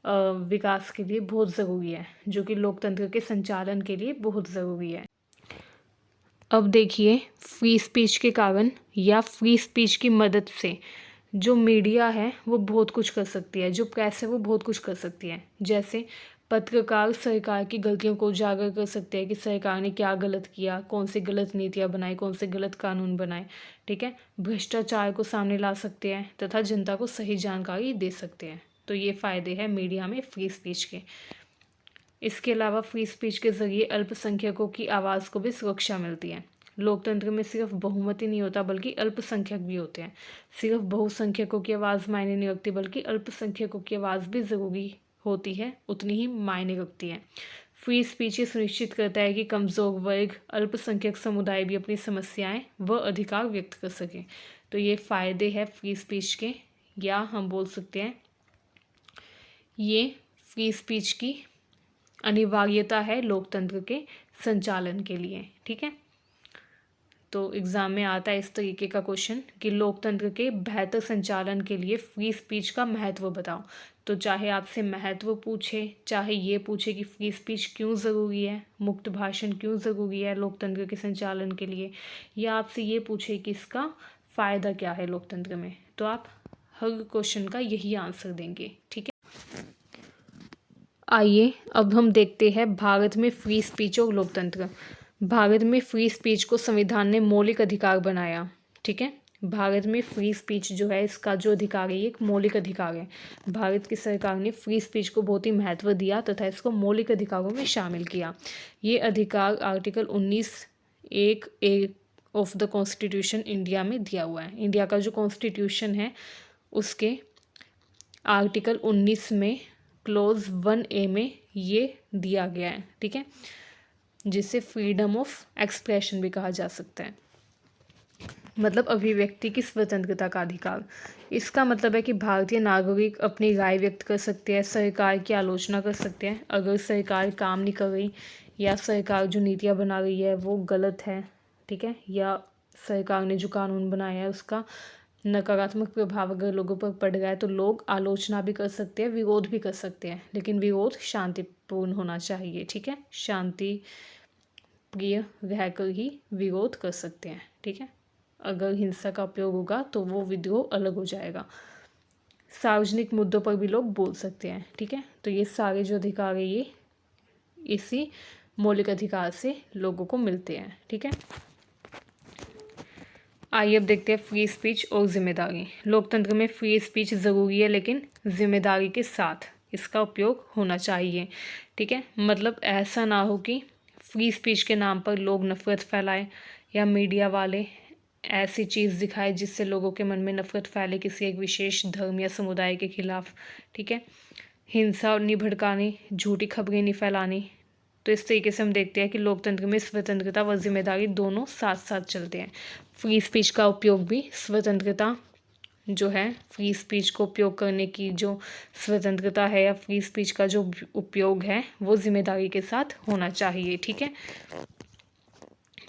विकास के लिए बहुत ज़रूरी है, जो कि लोकतंत्र के संचालन के लिए बहुत ज़रूरी है। अब देखिए, फ्री स्पीच के कारण या फ्री स्पीच की मदद से जो मीडिया है वो बहुत कुछ कर सकती है, जो प्रेस है वो बहुत कुछ कर सकती है। जैसे पत्रकार सरकार की गलतियों को उजागर कर सकते हैं कि सरकार ने क्या गलत किया, कौन सी गलत नीतियाँ बनाई, कौन से गलत कानून बनाए। ठीक है, भ्रष्टाचार को सामने ला सकते हैं तथा जनता को सही जानकारी दे सकते हैं। तो ये फ़ायदे हैं मीडिया में फ्री स्पीच के। इसके अलावा फ्री स्पीच के ज़रिए अल्पसंख्यकों की आवाज़ को भी सुरक्षा मिलती है। लोकतंत्र में सिर्फ बहुमत ही नहीं होता बल्कि अल्पसंख्यक भी होते हैं। सिर्फ बहुसंख्यकों की आवाज़ मायने नहीं रखती बल्कि अल्पसंख्यकों की आवाज़ भी ज़रूरी होती है, उतनी ही मायने रखती है। फ्री स्पीच ये सुनिश्चित करता है कि कमज़ोर वर्ग, अल्पसंख्यक समुदाय भी अपनी समस्याएं व अधिकार व्यक्त कर सकें। तो ये फ़ायदे हैं फ्री स्पीच के, या हम बोल सकते हैं ये फ्री स्पीच की अनिवार्यता है लोकतंत्र के संचालन के लिए। ठीक है, तो एग्ज़ाम में आता है इस तरीके का क्वेश्चन कि लोकतंत्र के बेहतर संचालन के लिए फ्री स्पीच का महत्व बताओ। तो चाहे आपसे महत्व पूछे, चाहे ये पूछे कि फ्री स्पीच क्यों ज़रूरी है, मुक्त भाषण क्यों ज़रूरी है लोकतंत्र के संचालन के लिए, या आपसे ये पूछे कि इसका फ़ायदा क्या है लोकतंत्र में, तो आप हर क्वेश्चन का यही आंसर देंगे। ठीक है, आइए अब हम देखते हैं भारत में फ्री स्पीच और लोकतंत्र। भारत में फ्री स्पीच को संविधान ने मौलिक अधिकार बनाया। ठीक है, भारत में फ्री स्पीच जो है इसका जो अधिकार है ये एक मौलिक अधिकार है। भारत की सरकार ने फ्री स्पीच को बहुत ही महत्व दिया तथा इसको मौलिक अधिकारों में शामिल किया। ये अधिकार article 19(1)(a) of the constitution India में दिया हुआ है। इंडिया का जो कॉन्स्टिट्यूशन है उसके आर्टिकल 19 में क्लोज 1A में ये दिया गया है। ठीक है, जिसे फ्रीडम ऑफ एक्सप्रेशन भी कहा जा सकता है, मतलब अभिव्यक्ति की स्वतंत्रता का अधिकार। इसका मतलब है कि भारतीय नागरिक अपनी राय व्यक्त कर सकते हैं, सरकार की आलोचना कर सकते हैं अगर सरकार काम नहीं कर रही या सरकार जो नीतियाँ बना रही है वो गलत है। ठीक है, या सरकार ने जो कानून बनाया है उसका नकारात्मक प्रभाव अगर लोगों पर पड़ रहा है तो लोग आलोचना भी कर सकते हैं, विरोध भी कर सकते हैं, लेकिन विरोध शांतिपूर्ण होना चाहिए। ठीक है, शांति प्रिय रहकर ही विरोध कर सकते हैं। ठीक है, अगर हिंसा का उपयोग होगा तो वो विद्रोह अलग हो जाएगा। सार्वजनिक मुद्दों पर भी लोग बोल सकते हैं। ठीक है, तो ये सारे जो अधिकार है ये इसी मौलिक अधिकार से लोगों को मिलते हैं। ठीक है, आइए अब देखते हैं फ्री स्पीच और जिम्मेदारी। लोकतंत्र में फ्री स्पीच ज़रूरी है लेकिन जिम्मेदारी के साथ इसका उपयोग होना चाहिए। ठीक है, मतलब ऐसा ना हो कि फ्री स्पीच के नाम पर लोग नफ़रत फैलाएं या मीडिया वाले ऐसी चीज़ दिखाए जिससे लोगों के मन में नफ़रत फैले किसी एक विशेष धर्म या समुदाय के खिलाफ। ठीक है, हिंसा नहीं भड़कानी, झूठी खबरें नहीं फैलानी। तो इस तरीके से हम देखते हैं कि लोकतंत्र में स्वतंत्रता व जिम्मेदारी दोनों साथ साथ चलते हैं। फ्री स्पीच का उपयोग भी स्वतंत्रता जो है, फ्री स्पीच को उपयोग करने की जो स्वतंत्रता है या फ्री स्पीच का जो उपयोग है वो जिम्मेदारी के साथ होना चाहिए। ठीक है,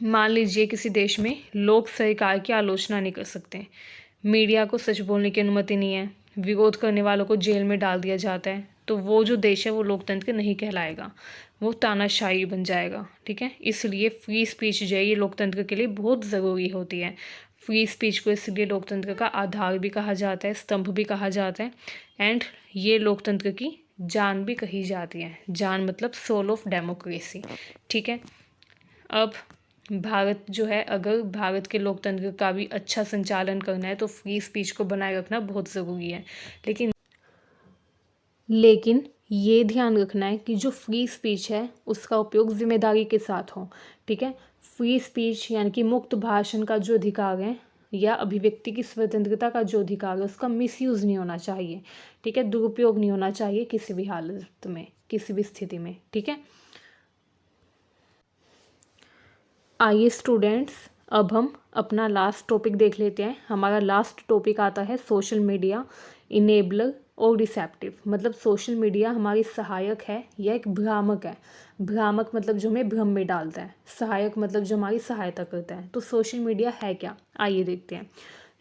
मान लीजिए किसी देश में लोग सरकार की आलोचना नहीं कर सकते, मीडिया को सच बोलने की अनुमति नहीं है, विरोध करने वालों को जेल में डाल दिया जाता है, तो वो जो देश है वो लोकतंत्र नहीं कहलाएगा, वो तानाशाही बन जाएगा। ठीक है, इसलिए फ्री स्पीच जो है ये लोकतंत्र के लिए बहुत ज़रूरी होती है। फ्री स्पीच को इसलिए लोकतंत्र का आधार भी कहा जाता है, स्तंभ भी कहा जाता है, एंड ये लोकतंत्र की जान भी कही जाती है। जान मतलब सोल ऑफ डेमोक्रेसी। ठीक है, अब भारत जो है, अगर भारत के लोकतंत्र का भी अच्छा संचालन करना है तो फ्री स्पीच को बनाए रखना बहुत ज़रूरी है। लेकिन ये ध्यान रखना है कि जो फ्री स्पीच है उसका उपयोग जिम्मेदारी के साथ हो। ठीक है, फ्री स्पीच यानी कि मुक्त भाषण का जो अधिकार है या अभिव्यक्ति की स्वतंत्रता का जो अधिकार है उसका मिसयूज़ नहीं होना चाहिए। ठीक है, दुरुपयोग नहीं होना चाहिए किसी भी हालत में, किसी भी स्थिति में। ठीक है, आइए स्टूडेंट्स, अब हम अपना लास्ट टॉपिक देख लेते हैं। हमारा लास्ट टॉपिक आता है सोशल मीडिया इनेबलर और डिसेप्टिव। मतलब सोशल मीडिया हमारी सहायक है या एक भ्रामक है। भ्रामक मतलब जो हमें भ्रम में डालता है, सहायक मतलब जो हमारी सहायता करता है। तो सोशल मीडिया है क्या, आइए देखते हैं।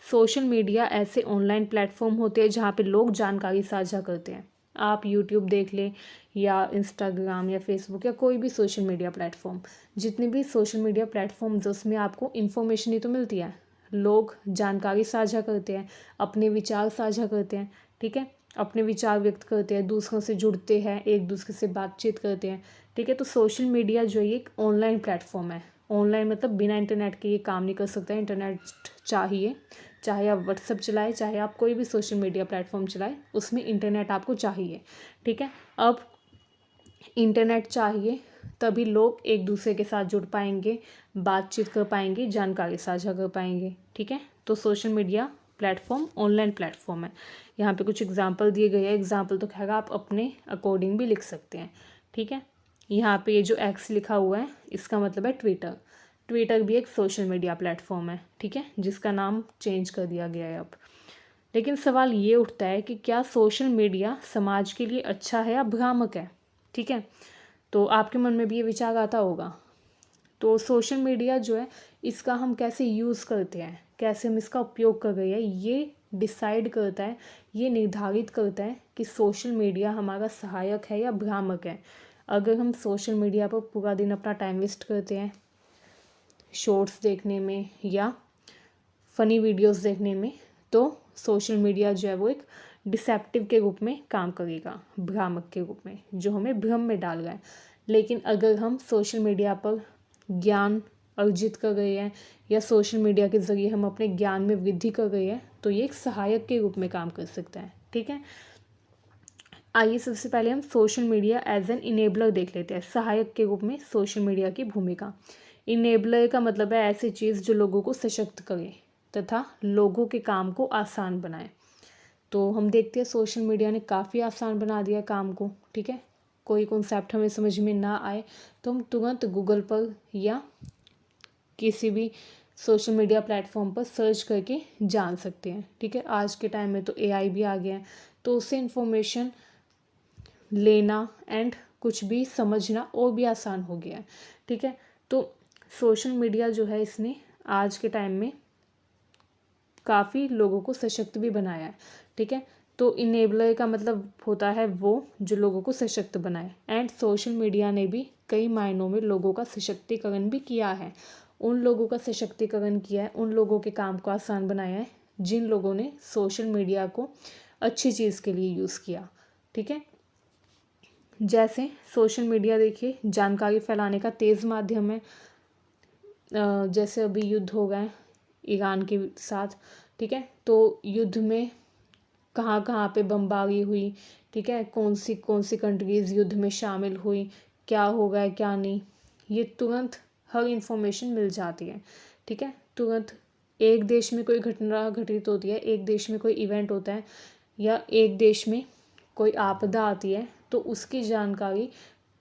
सोशल मीडिया ऐसे ऑनलाइन प्लेटफॉर्म होते हैं जहाँ पे लोग जानकारी साझा करते हैं। आप यूट्यूब देख लें या इंस्टाग्राम या फेसबुक या कोई भी सोशल मीडिया प्लेटफॉर्म, जितने भी सोशल मीडिया प्लेटफॉर्म्स उसमें आपको इन्फॉर्मेशन ही तो मिलती है। लोग जानकारी साझा करते हैं, अपने विचार साझा करते हैं। ठीक है, अपने विचार व्यक्त करते हैं, दूसरों से जुड़ते हैं, एक दूसरे से बातचीत करते हैं। ठीक है, तो सोशल मीडिया जो है एक ऑनलाइन प्लेटफॉर्म है। ऑनलाइन मतलब बिना इंटरनेट के ये काम नहीं कर सकता है, इंटरनेट चाहिए। चाहे आप व्हाट्सएप चलाएं, चाहे आप कोई भी सोशल मीडिया प्लेटफॉर्म चलाएं, उसमें इंटरनेट आपको चाहिए। ठीक है, अब इंटरनेट चाहिए तभी लोग एक दूसरे के साथ जुड़ पाएंगे, बातचीत कर पाएंगे, जानकारी साझा कर पाएंगे। ठीक है, तो social media platform online platform है। यहाँ पे कुछ एग्जांपल दिए गए हैं। एग्जांपल तो खैर आप अपने अकॉर्डिंग भी लिख सकते हैं। ठीक है, यहाँ पे ये जो एक्स लिखा हुआ है इसका मतलब है ट्विटर। ट्विटर भी एक सोशल मीडिया प्लेटफॉर्म है। ठीक है, जिसका नाम चेंज कर दिया गया है अब। लेकिन सवाल ये उठता है कि क्या सोशल मीडिया समाज के लिए अच्छा है या भ्रामक है। ठीक है, तो आपके मन में भी ये विचार आता होगा। तो सोशल मीडिया जो है इसका हम कैसे यूज़ करते हैं, कैसे हम इसका उपयोग कर रहे हैं, ये डिसाइड करता है, ये निर्धारित करता है कि सोशल मीडिया हमारा सहायक है या भ्रामक है। अगर हम सोशल मीडिया पर पूरा दिन अपना टाइम वेस्ट करते हैं शॉर्ट्स देखने में या फ़नी वीडियोस देखने में, तो सोशल मीडिया जो है वो एक डिसेप्टिव के रूप में काम करेगा, भ्रामक के रूप में, जो हमें भ्रम में डाल रहा है। लेकिन अगर हम सोशल मीडिया पर ज्ञान अर्जित कर रहे हैं या सोशल मीडिया के ज़रिए हम अपने ज्ञान में वृद्धि कर रहे हैं, तो ये एक सहायक के रूप में काम कर सकता है। ठीक है, आइए सबसे पहले हम social media as an enabler देख लेते हैं। सहायक के रूप में सोशल मीडिया की भूमिका। इनेबलर का मतलब है ऐसी चीज़ जो लोगों को सशक्त करे तथा लोगों के काम को आसान बनाए। तो हम देखते हैं सोशल मीडिया ने काफ़ी आसान बना दिया काम को। ठीक है, कोई कॉन्सेप्ट हमें समझ में ना आए तो हम तुरंत गूगल पर या किसी भी सोशल मीडिया प्लेटफॉर्म पर सर्च करके जान सकते हैं। ठीक है, आज के टाइम में तो एआई भी आ गया है, तो उससे इन्फॉर्मेशन लेना एंड कुछ भी समझना और भी आसान हो गया है। ठीक है, तो सोशल मीडिया जो है इसने आज के टाइम में काफ़ी लोगों को सशक्त भी बनाया है। ठीक है, तो इनेबलर का मतलब होता है वो जो लोगों को सशक्त बनाए, एंड सोशल मीडिया ने भी कई मायनों में लोगों का सशक्तिकरण भी किया है। उन लोगों का सशक्तिकरण किया है, उन लोगों के काम को आसान बनाया है जिन लोगों ने सोशल मीडिया को अच्छी चीज़ के लिए यूज़ किया। ठीक है, जैसे सोशल मीडिया देखिए जानकारी फैलाने का तेज़ माध्यम है। जैसे अभी युद्ध हो गए ईरान के साथ। ठीक है, तो युद्ध में कहाँ कहाँ पे बमबारी हुई, ठीक है, कौन सी कंट्रीज़ युद्ध में शामिल हुई, क्या हो गया क्या नहीं, ये तुरंत हर इन्फॉर्मेशन मिल जाती है। ठीक है, तुरंत एक देश में कोई घटना घटित होती है, एक देश में कोई इवेंट होता है या एक देश में कोई आपदा आती है, तो उसकी जानकारी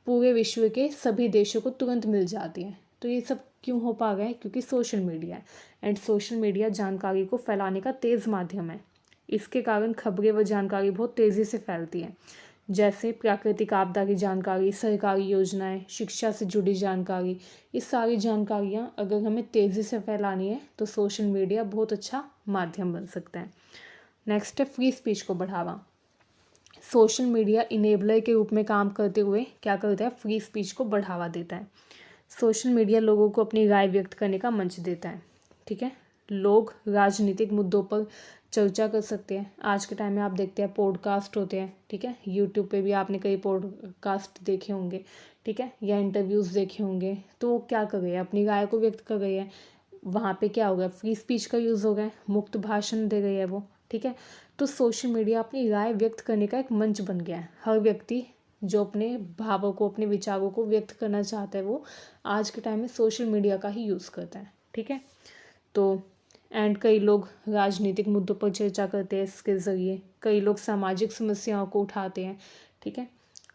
पूरे विश्व के सभी देशों को तुरंत मिल जाती है। तो ये सब क्यों हो पा रहा है, क्योंकि सोशल मीडिया है, एंड सोशल मीडिया जानकारी को फैलाने का तेज़ माध्यम है। इसके कारण खबरें व जानकारी बहुत तेज़ी से फैलती है। जैसे प्राकृतिक आपदा की जानकारी, सरकारी योजनाएं, शिक्षा से जुड़ी जानकारी, ये सारी जानकारियाँ अगर हमें तेज़ी से फैलानी है तो सोशल मीडिया बहुत अच्छा माध्यम बन सकता है। नेक्स्ट है फ्री स्पीच को बढ़ावा। सोशल मीडिया इनेबलर के रूप में काम करते हुए क्या करता है, फ्री स्पीच को बढ़ावा देता है। सोशल मीडिया लोगों को अपनी राय व्यक्त करने का मंच देता है। ठीक है, लोग राजनीतिक मुद्दों पर चर्चा कर सकते हैं। आज के टाइम में आप देखते हैं पॉडकास्ट होते हैं। ठीक है, यूट्यूब पे भी आपने कई पॉडकास्ट देखे होंगे। ठीक है, या इंटरव्यूज़ देखे होंगे। तो वो क्या कर रहे हैं, अपनी राय को व्यक्त कर रहे हैं। वहाँ पे क्या हो गया, फ्री स्पीच का यूज़ हो गया, मुक्त भाषण दे रही है वो। ठीक है, तो सोशल मीडिया अपनी राय व्यक्त करने का एक मंच बन गया है। हर व्यक्ति जो अपने भावों को, अपने विचारों को व्यक्त करना चाहता है, वो आज के टाइम में सोशल मीडिया का ही यूज़ करता है। ठीक है, तो कई लोग राजनीतिक मुद्दों पर चर्चा करते हैं इसके ज़रिए। कई लोग सामाजिक समस्याओं को उठाते हैं। ठीक है,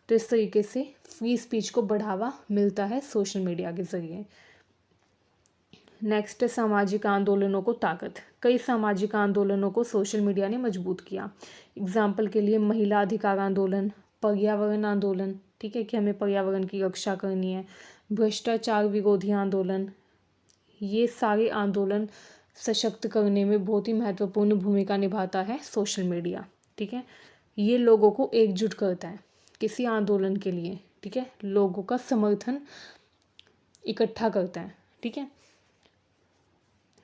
तो इस तरीके से फ्री स्पीच को बढ़ावा मिलता है सोशल मीडिया के ज़रिए। नेक्स्ट है सामाजिक आंदोलनों को ताकत। कई सामाजिक आंदोलनों को सोशल मीडिया ने मजबूत किया। एग्जाम्पल के लिए महिला अधिकार आंदोलन, पर्यावरण आंदोलन। ठीक है, कि हमें पर्यावरण की रक्षा करनी है। भ्रष्टाचार विरोधी आंदोलन, ये सारे आंदोलन सशक्त करने में बहुत ही महत्वपूर्ण भूमिका निभाता है सोशल मीडिया। ठीक है, ये लोगों को एकजुट करता है किसी आंदोलन के लिए। ठीक है, लोगों का समर्थन इकट्ठा करता है। ठीक है,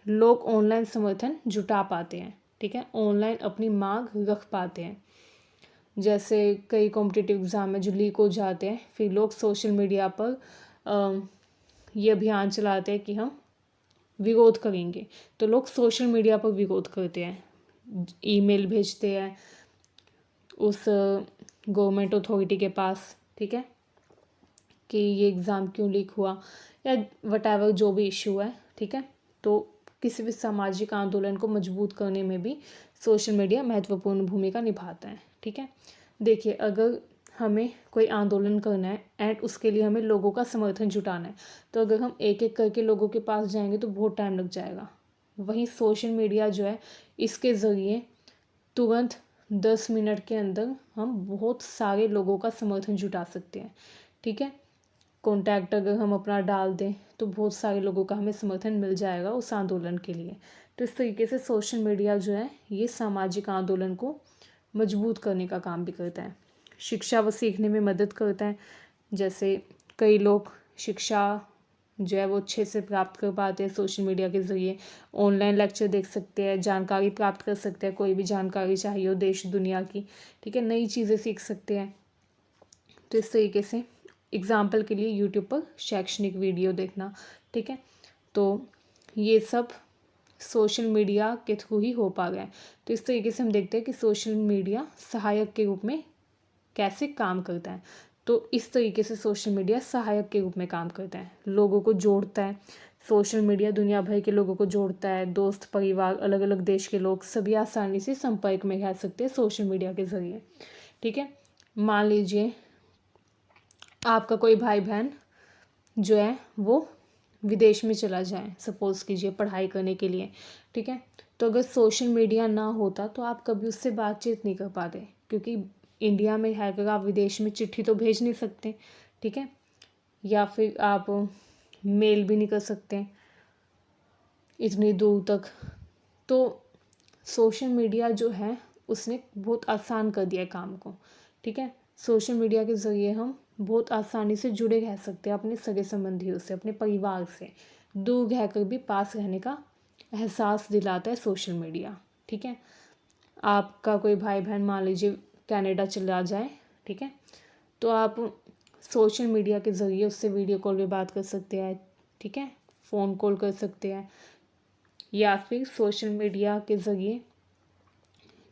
लोग ऑनलाइन समर्थन जुटा पाते हैं। ठीक है, ऑनलाइन अपनी मांग रख पाते हैं। जैसे कई कॉम्पिटिटिव एग्ज़ाम में जो लीक हो जाते हैं, फिर लोग सोशल मीडिया पर ये अभियान चलाते हैं कि हम विरोध करेंगे। तो लोग सोशल मीडिया पर विरोध करते हैं, ईमेल भेजते हैं उस गवर्नमेंट अथॉरिटी के पास। ठीक है, कि ये एग्ज़ाम क्यों लीक हुआ, या वटएवर जो भी इशू है। ठीक है, तो किसी भी सामाजिक आंदोलन को मजबूत करने में भी सोशल मीडिया महत्वपूर्ण भूमिका निभाता है। ठीक है, देखिए अगर हमें कोई आंदोलन करना है एंड उसके लिए हमें लोगों का समर्थन जुटाना है, तो अगर हम एक एक करके लोगों के पास जाएंगे तो बहुत टाइम लग जाएगा। वहीं सोशल मीडिया जो है, इसके ज़रिए तुरंत 10 मिनट के अंदर हम बहुत सारे लोगों का समर्थन जुटा सकते हैं। ठीक है, कॉन्टैक्ट अगर हम अपना डाल दें तो बहुत सारे लोगों का हमें समर्थन मिल जाएगा उस आंदोलन के लिए। तो इस तरीके से सोशल मीडिया जो है, ये सामाजिक आंदोलन को मजबूत करने का काम भी करता है। शिक्षा व सीखने में मदद करता है। जैसे कई लोग शिक्षा जो है वो अच्छे से प्राप्त कर पाते हैं सोशल मीडिया के ज़रिए। ऑनलाइन लेक्चर देख सकते हैं, जानकारी प्राप्त कर सकते हैं, कोई भी जानकारी चाहिए हो देश दुनिया की। ठीक है, नई चीज़ें सीख सकते हैं। तो इस तरीके से एग्ज़ाम्पल के लिए यूट्यूब पर शैक्षणिक वीडियो देखना। ठीक है, तो ये सब सोशल मीडिया के थ्रू ही हो पा रहा है। तो इस तरीके से हम देखते हैं कि सोशल मीडिया सहायक के रूप में कैसे काम करता है। तो इस तरीके से सोशल मीडिया सहायक के रूप में काम करता है, लोगों को जोड़ता है। सोशल मीडिया दुनिया भर के लोगों को जोड़ता है। दोस्त, परिवार, अलग अलग देश के लोग सभी आसानी से संपर्क में रह सकते हैं सोशल मीडिया के ज़रिए। ठीक है, मान लीजिए आपका कोई भाई बहन जो है वो विदेश में चला जाए, सपोज़ कीजिए पढ़ाई करने के लिए। ठीक है, तो अगर सोशल मीडिया ना होता तो आप कभी उससे बातचीत नहीं कर पाते, क्योंकि इंडिया में है अगर आप विदेश में चिट्ठी तो भेज नहीं सकते। ठीक है, या फिर आप मेल भी नहीं कर सकते इतनी दूर तक। तो सोशल मीडिया जो है उसने बहुत आसान कर दिया है काम को। ठीक है, सोशल मीडिया के ज़रिए हम बहुत आसानी से जुड़े रह सकते हैं अपने सगे संबंधियों से, अपने परिवार से। दूर रहकर भी पास रहने का एहसास दिलाता है सोशल मीडिया। ठीक है, आपका कोई भाई बहन मान लीजिए कनाडा चला जाए। ठीक है, तो आप सोशल मीडिया के ज़रिए उससे वीडियो कॉल पे बात कर सकते हैं। ठीक है, फ़ोन कॉल कर सकते हैं, या फिर सोशल मीडिया के ज़रिए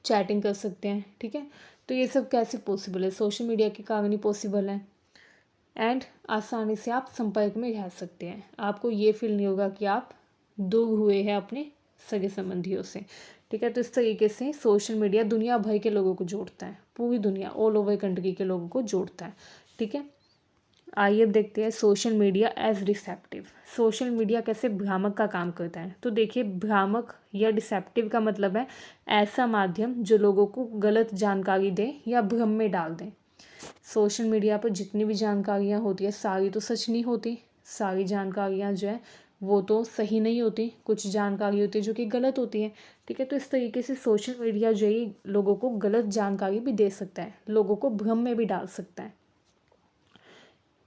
चैटिंग कर सकते हैं। ठीक है, तो ये सब कैसे पॉसिबल है, सोशल मीडिया के कारण ही पॉसिबल है। एंड आसानी से आप संपर्क में रह सकते हैं। आपको ये फील नहीं होगा कि आप दूर हुए हैं अपने सगे संबंधियों से। ठीक है, तो इस तरीके से सोशल मीडिया दुनिया भर के लोगों को जोड़ता है, पूरी दुनिया, ऑल ओवर कंट्री के लोगों को जोड़ता है। ठीक है, आइए अब देखते हैं social media as deceptive. Social media कैसे भ्रामक का काम करता है। तो देखिए, भ्रामक या डिसेप्टिव का मतलब है ऐसा माध्यम जो लोगों को गलत जानकारी दे या भ्रम में डाल दे। सोशल मीडिया पर जितनी भी जानकारियाँ होती है सारी तो सच नहीं होती। सारी जानकारियाँ जो है वो तो सही नहीं होती, कुछ जानकारी होती है जो कि गलत होती है। ठीक है, तो इस तरीके से सोशल मीडिया जो है लोगों को गलत जानकारी भी दे सकता है, लोगों को भ्रम में भी डाल सकता है।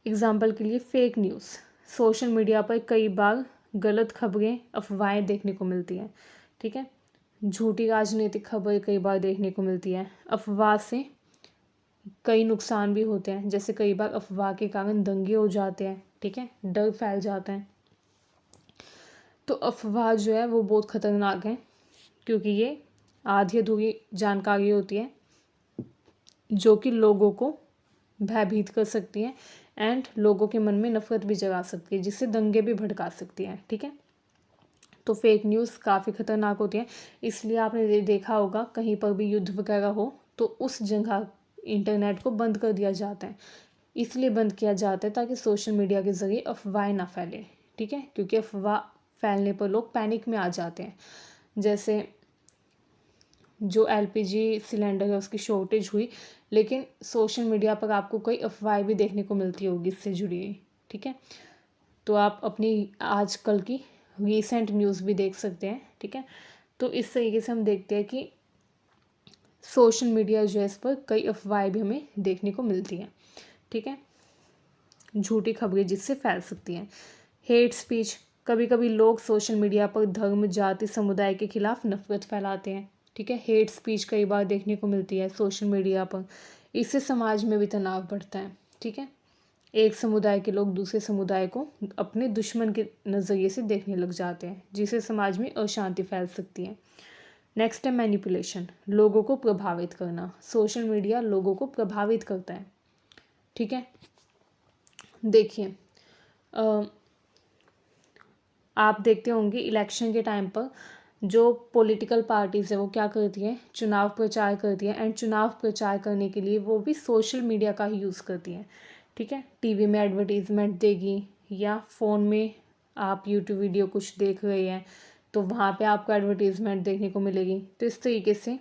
एग्जाम्पल के लिए फेक न्यूज़, सोशल मीडिया पर कई बार गलत खबरें, अफवाहें देखने को मिलती हैं। ठीक है, झूठी राजनीतिक खबरें कई बार देखने को मिलती है। अफवाह से कई नुकसान भी होते हैं, जैसे कई बार अफवाह के कारण दंगे हो जाते हैं। ठीक है, डर फैल जाता है। तो अफवाह जो है वो बहुत ख़तरनाक है, क्योंकि ये आधी अधूरी जानकारी होती है जो कि लोगों को भयभीत कर सकती है एंड लोगों के मन में नफरत भी जगा सकती है, जिससे दंगे भी भड़का सकती है। ठीक है, तो फेक न्यूज़ काफ़ी ख़तरनाक होती है। इसलिए आपने देखा होगा कहीं पर भी युद्ध वगैरह हो तो उस जगह इंटरनेट को बंद कर दिया जाता है। इसलिए बंद किया जाता है ताकि सोशल मीडिया के ज़रिए अफवाहें ना फैले। ठीक है, क्योंकि अफवाह फैलने पर लोग पैनिक में आ जाते हैं। जैसे जो एलपीजी सिलेंडर है उसकी शॉर्टेज हुई, लेकिन सोशल मीडिया पर आपको कई अफवाहें भी देखने को मिलती होगी इससे जुड़ी हुई। ठीक है, तो आप अपनी आजकल की रीसेंट न्यूज़ भी देख सकते हैं। ठीक है, तो इस तरीके से हम देखते हैं कि सोशल मीडिया जो है इस पर कई अफवाहें भी हमें देखने को मिलती हैं। ठीक है, झूठी खबरें जिससे फैल सकती हैं। हेट स्पीच, कभी कभी लोग सोशल मीडिया पर धर्म, जाति, समुदाय के खिलाफ नफरत फैलाते हैं। ठीक है, हेट स्पीच कई बार देखने को मिलती है सोशल मीडिया पर। इससे समाज में भी तनाव बढ़ता है। ठीक है, एक समुदाय के लोग दूसरे समुदाय को अपने दुश्मन के नज़रिए से देखने लग जाते हैं, जिससे समाज में अशांति फैल सकती है। नेक्स्ट है मैनिपुलेशन, लोगों को प्रभावित करना। सोशल मीडिया लोगों को प्रभावित करता है। ठीक है, देखिए आप देखते होंगे इलेक्शन के टाइम पर जो पॉलिटिकल पार्टीज़ है वो क्या करती हैं, चुनाव प्रचार करती हैं एंड चुनाव प्रचार करने के लिए वो भी सोशल मीडिया का ही यूज़ करती हैं। ठीक है, टीवी में एडवर्टीज़मेंट देगी या फ़ोन में आप यूट्यूब वीडियो कुछ देख रहे हैं तो वहाँ पे आपको एडवर्टीज़मेंट देखने को मिलेगी। तो इस तरीके से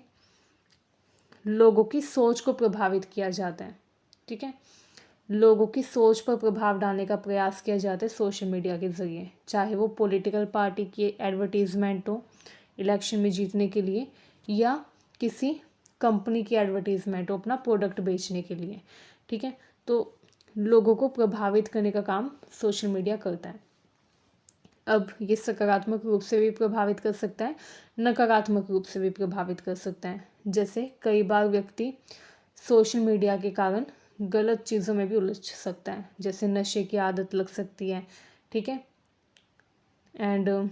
लोगों की सोच को प्रभावित किया जाता है। ठीक है, लोगों की सोच पर प्रभाव डालने का प्रयास किया जाता है सोशल मीडिया के ज़रिए, चाहे वो पॉलिटिकल पार्टी की एडवर्टीज़मेंट हो इलेक्शन में जीतने के लिए या किसी कंपनी की एडवर्टीज़मेंट हो अपना प्रोडक्ट बेचने के लिए। ठीक है, तो लोगों को प्रभावित करने का काम सोशल मीडिया करता है। अब ये सकारात्मक रूप से भी प्रभावित कर सकता है, नकारात्मक रूप से भी प्रभावित कर सकता है। जैसे कई बार व्यक्ति सोशल मीडिया के कारण गलत चीज़ों में भी उलझ सकता है, जैसे नशे की आदत लग सकती है। ठीक है, एंड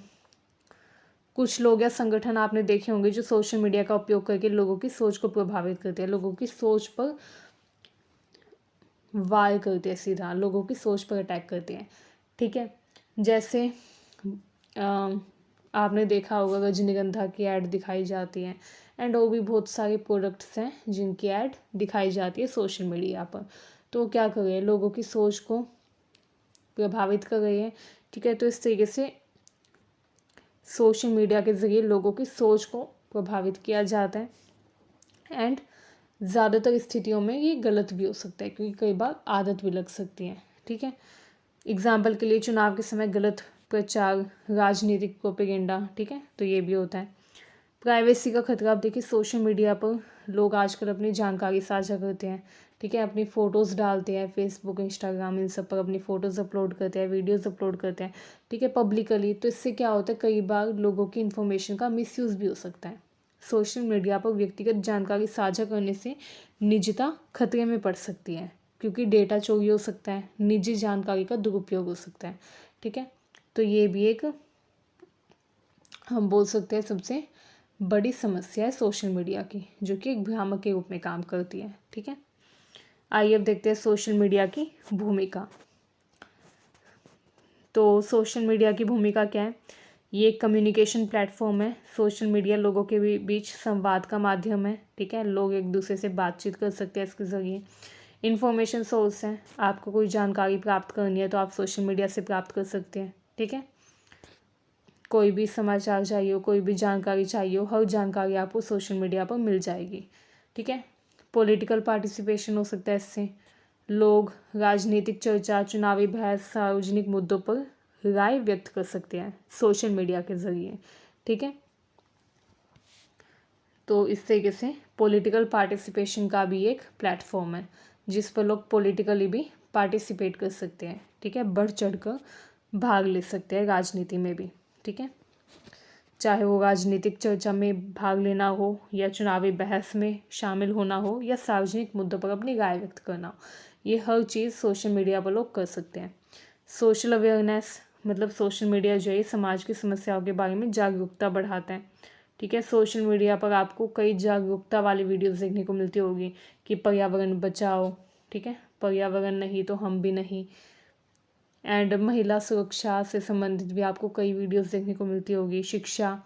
कुछ लोग या संगठन आपने देखे होंगे जो सोशल मीडिया का उपयोग करके लोगों की सोच को प्रभावित करते हैं, लोगों की सोच पर वार करते हैं, सीधा लोगों की सोच पर अटैक करते हैं। ठीक है, जैसे आपने देखा होगा रजनीगंधा की ऐड दिखाई जाती है एंड और भी बहुत सारे प्रोडक्ट्स हैं जिनकी ऐड दिखाई जाती है सोशल मीडिया पर। तो क्या कर रहे हैं, लोगों की सोच को प्रभावित कर रही है। ठीक है, तो इस तरीके से सोशल मीडिया के ज़रिए लोगों की सोच को प्रभावित किया जाता है एंड ज़्यादातर स्थितियों में ये गलत भी हो सकता है, क्योंकि कई बार आदत भी लग सकती है। ठीक है, एग्जाम्पल के लिए चुनाव के समय गलत प्रचार, राजनीतिक प्रोपेगेंडा। ठीक है, तो ये भी होता है। प्राइवेसी का खतरा, आप देखिए सोशल मीडिया पर लोग आजकल अपनी जानकारी साझा करते हैं। ठीक है, अपनी फ़ोटोज़ डालते हैं फेसबुक, इंस्टाग्राम, इन सब पर अपनी फ़ोटोज़ अपलोड करते हैं, वीडियोज़ अपलोड करते हैं। ठीक है, पब्लिकली। तो इससे क्या होता है, कई बार लोगों की इन्फॉर्मेशन का मिसयूज़ भी हो सकता है। सोशल मीडिया पर व्यक्तिगत जानकारी साझा करने से निजता खतरे में पड़ सकती है, क्योंकि डेटा चोरी हो सकता है, निजी जानकारी का दुरुपयोग हो सकता है। ठीक है, तो ये भी एक हम बोल सकते हैं सबसे बड़ी समस्या है सोशल मीडिया की, जो कि एक भ्रामक के रूप में काम करती है। ठीक है, आइए अब देखते हैं सोशल मीडिया की भूमिका। तो सोशल मीडिया की भूमिका क्या है, ये एक कम्युनिकेशन प्लेटफॉर्म है। सोशल मीडिया लोगों के बीच संवाद का माध्यम है। ठीक है, लोग एक दूसरे से बातचीत कर सकते हैं इसके ज़रिए। इन्फॉर्मेशन सोर्स है, आपको कोई जानकारी प्राप्त करनी है तो आप सोशल मीडिया से प्राप्त कर सकते हैं। ठीक है, कोई भी समाचार चाहिए हो, कोई भी जानकारी चाहिए हो, हर जानकारी आपको सोशल मीडिया पर मिल जाएगी। ठीक है, पॉलिटिकल पार्टिसिपेशन हो सकता है इससे, लोग राजनीतिक चर्चा, चुनावी बहस, सार्वजनिक मुद्दों पर राय व्यक्त कर सकते हैं सोशल मीडिया के ज़रिए, ठीक है। तो इस तरीके से पॉलिटिकल पार्टिसिपेशन का भी एक प्लेटफॉर्म है जिस पर लोग पॉलिटिकली भी पार्टिसिपेट कर सकते हैं, ठीक है, बढ़ चढ़ कर भाग ले सकते हैं राजनीति में भी, ठीक है, चाहे वो राजनीतिक चर्चा में भाग लेना हो या चुनावी बहस में शामिल होना हो या सार्वजनिक मुद्दों पर अपनी राय व्यक्त करना हो, ये हर चीज़ सोशल मीडिया पर लोग कर सकते हैं। सोशल अवेयरनेस मतलब सोशल मीडिया जो है समाज की समस्याओं के बारे में जागरूकता बढ़ाता है, ठीक है। सोशल मीडिया पर आपको कई जागरूकता वाली वीडियोस देखने को मिलती होगी कि पर्यावरण बचाओ, ठीक है, पर्यावरण नहीं तो हम भी नहीं, एंड महिला सुरक्षा से संबंधित भी आपको कई वीडियोस देखने को मिलती होगी, शिक्षा।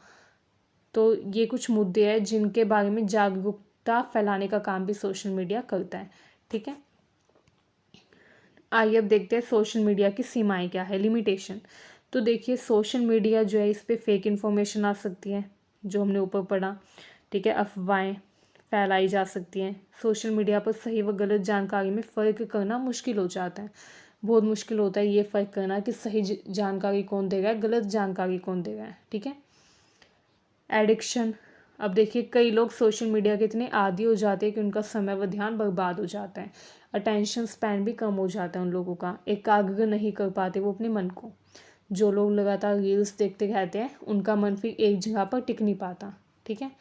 तो ये कुछ मुद्दे हैं जिनके बारे में जागरूकता फैलाने का काम भी सोशल मीडिया करता है, ठीक है। आइए अब देखते हैं सोशल मीडिया की सीमाएं क्या है, लिमिटेशन। तो देखिए सोशल मीडिया जो है इस पर फेक इन्फॉर्मेशन आ सकती है, जो हमने ऊपर पढ़ा, ठीक है, अफवाहें फैलाई जा सकती हैं। सोशल मीडिया पर सही व गलत जानकारी में फ़र्क करना मुश्किल हो जाता है, बहुत मुश्किल होता है ये फ़र्क करना कि सही जानकारी कौन दे रहा है, गलत जानकारी कौन दे रहा है, ठीक है। एडिक्शन, अब देखिए कई लोग सोशल मीडिया के इतने आदी हो जाते हैं कि उनका समय व ध्यान बर्बाद हो जाता है, अटेंशन स्पैन भी कम हो जाता है उन लोगों का, एकाग्र नहीं कर पाते वो अपने मन को। जो लोग लगातार रील्स देखते रहते हैं उनका मन फिर एक जगह पर टिक नहीं पाता, ठीक है,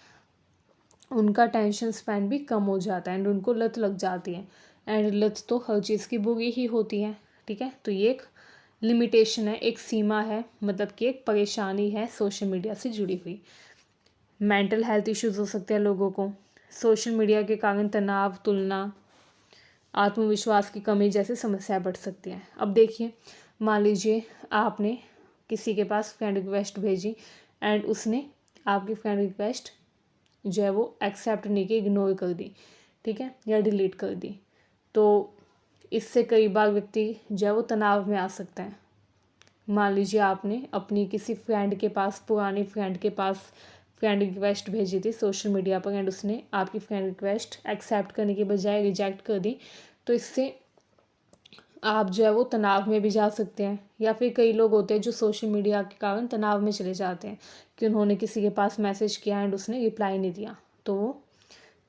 उनका अटेंशन स्पैन भी कम हो जाता है एंड उनको लत लग जाती है, एंड लत तो हर चीज़ की बुरी ही होती है, ठीक है। तो ये एक लिमिटेशन है, एक सीमा है, मतलब कि एक परेशानी है सोशल मीडिया से जुड़ी हुई। मेंटल हेल्थ इश्यूज़ हो सकते हैं लोगों को, सोशल मीडिया के कारण तनाव, तुलना, आत्मविश्वास की कमी जैसी समस्याएं बढ़ सकती हैं। अब देखिए मान लीजिए आपने किसी के पास फ्रेंड रिक्वेस्ट भेजी एंड उसने आपकी फ्रेंड रिक्वेस्ट जो है वो एक्सेप्ट नहीं की, इग्नोर कर दी, ठीक है, या डिलीट कर दी। तो इससे कई बार व्यक्ति जो है वो तनाव में आ सकता है। मान लीजिए आपने अपनी किसी फ्रेंड के पास, पुरानी फ्रेंड के पास फ्रेंड रिक्वेस्ट भेजी थी सोशल मीडिया पर एंड उसने आपकी फ्रेंड रिक्वेस्ट एक्सेप्ट करने के बजाय रिजेक्ट कर दी, तो इससे आप जो है वो तनाव में भी जा सकते हैं। या फिर कई लोग होते हैं जो सोशल मीडिया के कारण तनाव में चले जाते हैं कि उन्होंने किसी के पास मैसेज किया एंड उसने रिप्लाई नहीं दिया, तो वो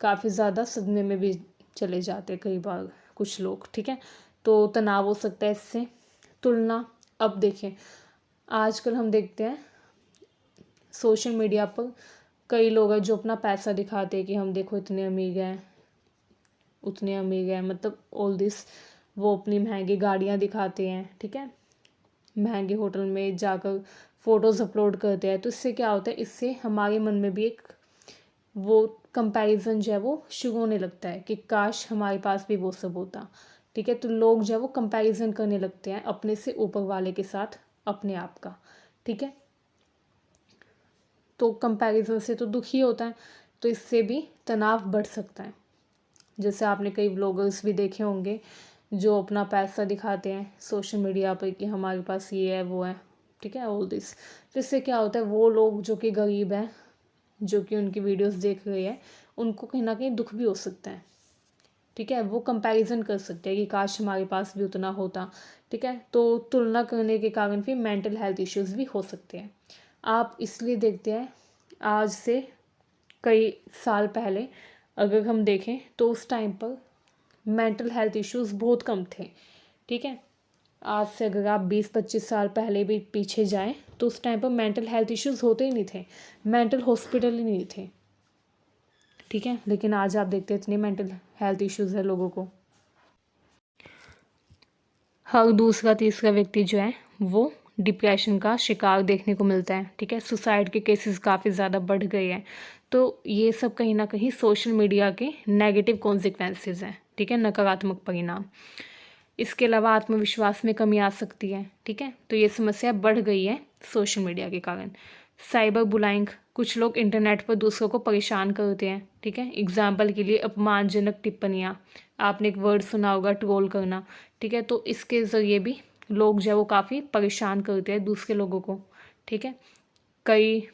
काफ़ी ज़्यादा सदमे में भी चले जाते हैं कई बार कुछ लोग, ठीक है। तो तनाव हो सकता है इससे। तुलना, अब देखें आजकल हम देखते हैं सोशल मीडिया पर कई लोग हैं जो अपना पैसा दिखाते हैं कि हम देखो इतने अमीर हैं, उतने अमीर हैं, मतलब ऑल दिस, वो अपनी महंगी गाड़ियाँ दिखाते हैं, ठीक है, महंगे होटल में जाकर फ़ोटोज़ अपलोड करते हैं। तो इससे क्या होता है, इससे हमारे मन में भी एक वो कंपैरिजन जो है वो शुरू होने लगता है कि काश हमारे पास भी वो सब होता, ठीक है। तो लोग जो है वो कंपैरिजन करने लगते हैं अपने से ऊपर वाले के साथ अपने आप का, ठीक है। तो कंपैरिजन से तो दुख ही होता है, तो इससे भी तनाव बढ़ सकता है। जैसे आपने कई व्लॉगर्स भी देखे होंगे जो अपना पैसा दिखाते हैं सोशल मीडिया पर कि हमारे पास ये है वो है, ठीक है, ऑल दिस। तो इससे क्या होता है, वो लोग जो कि गरीब हैं, जो कि उनकी वीडियोस देख रहे हैं, उनको कहीं ना कहीं दुख भी हो सकता है, ठीक है, वो कंपैरिजन कर सकते हैं कि काश हमारे पास भी उतना होता, ठीक है। तो तुलना करने के कारण फिर मेंटल हेल्थ इश्यूज़ भी हो सकते हैं। आप इसलिए देखते हैं आज से कई साल पहले अगर हम देखें तो उस टाइम पर मेंटल हेल्थ इश्यूज़ बहुत कम थे, ठीक है। आज से अगर आप 20-25 साल पहले भी पीछे जाएं तो उस टाइम पर मेंटल हेल्थ इश्यूज़ होते ही नहीं थे, मेंटल हॉस्पिटल ही नहीं थे, ठीक है। लेकिन आज आप देखते हैं इतने मेंटल हेल्थ इश्यूज़ है लोगों को, हर दूसरा तीसरा व्यक्ति जो है वो डिप्रेशन का शिकार देखने को मिलता है, ठीक है, सुसाइड के केसेस काफ़ी ज़्यादा बढ़ गए हैं। तो ये सब कहीं ना कहीं सोशल मीडिया के नेगेटिव कॉन्सिक्वेंसेस हैं, ठीक है, नकारात्मक परिणाम। इसके अलावा आत्मविश्वास में कमी आ सकती है, ठीक है, तो ये समस्या बढ़ गई है सोशल मीडिया के कारण। साइबर बुलाइंग, कुछ लोग इंटरनेट पर दूसरों को परेशान करते हैं, ठीक है, एग्जाम्पल के लिए अपमानजनक टिप्पणियाँ, आपने एक वर्ड सुना होगा ट्रोल करना, ठीक है, तो इसके ज़रिए भी लोग जो है वो काफ़ी परेशान करते हैं दूसरे लोगों को, ठीक है। कई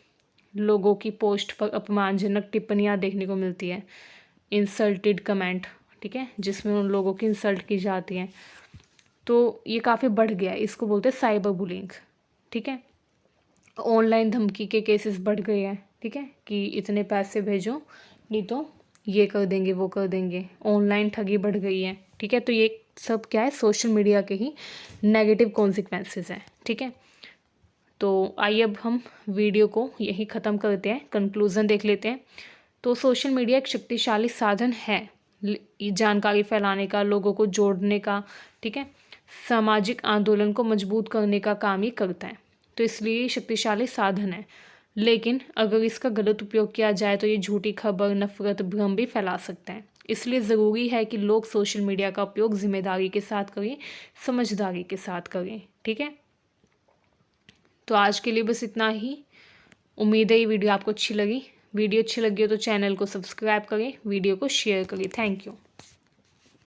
लोगों की पोस्ट पर अपमानजनक टिप्पणियाँ देखने को मिलती है, इंसल्टेड कमेंट, ठीक है, जिसमें उन लोगों की इंसल्ट की जाती है। तो ये काफ़ी बढ़ गया है, इसको बोलते हैं साइबर बुलिंग, ठीक है। ऑनलाइन धमकी के केसेस बढ़ गए हैं, ठीक है, कि इतने पैसे भेजो नहीं तो ये कर देंगे वो कर देंगे। ऑनलाइन ठगी बढ़ गई है, ठीक है। तो ये सब क्या है, सोशल मीडिया के ही नेगेटिव कॉन्सिक्वेंसेस हैं, ठीक है। तो आइए अब हम वीडियो को यहीं ख़त्म करते हैं, कंक्लूज़न देख लेते हैं। तो सोशल मीडिया एक शक्तिशाली साधन है जानकारी फैलाने का, लोगों को जोड़ने का, ठीक है, सामाजिक आंदोलन को मजबूत करने का काम ही करता है। तो इसलिए शक्तिशाली साधन है, लेकिन अगर इसका गलत उपयोग किया जाए तो ये झूठी खबर, नफरत, भ्रम भी फैला सकते हैं। इसलिए ज़रूरी है कि लोग सोशल मीडिया का उपयोग जिम्मेदारी के साथ करें, समझदारी के साथ करें, ठीक है। तो आज के लिए बस इतना ही। उम्मीद है ये वीडियो आपको अच्छी लगी। वीडियो अच्छी लगी हो तो चैनल को सब्सक्राइब करें, वीडियो को शेयर करें। Thank you.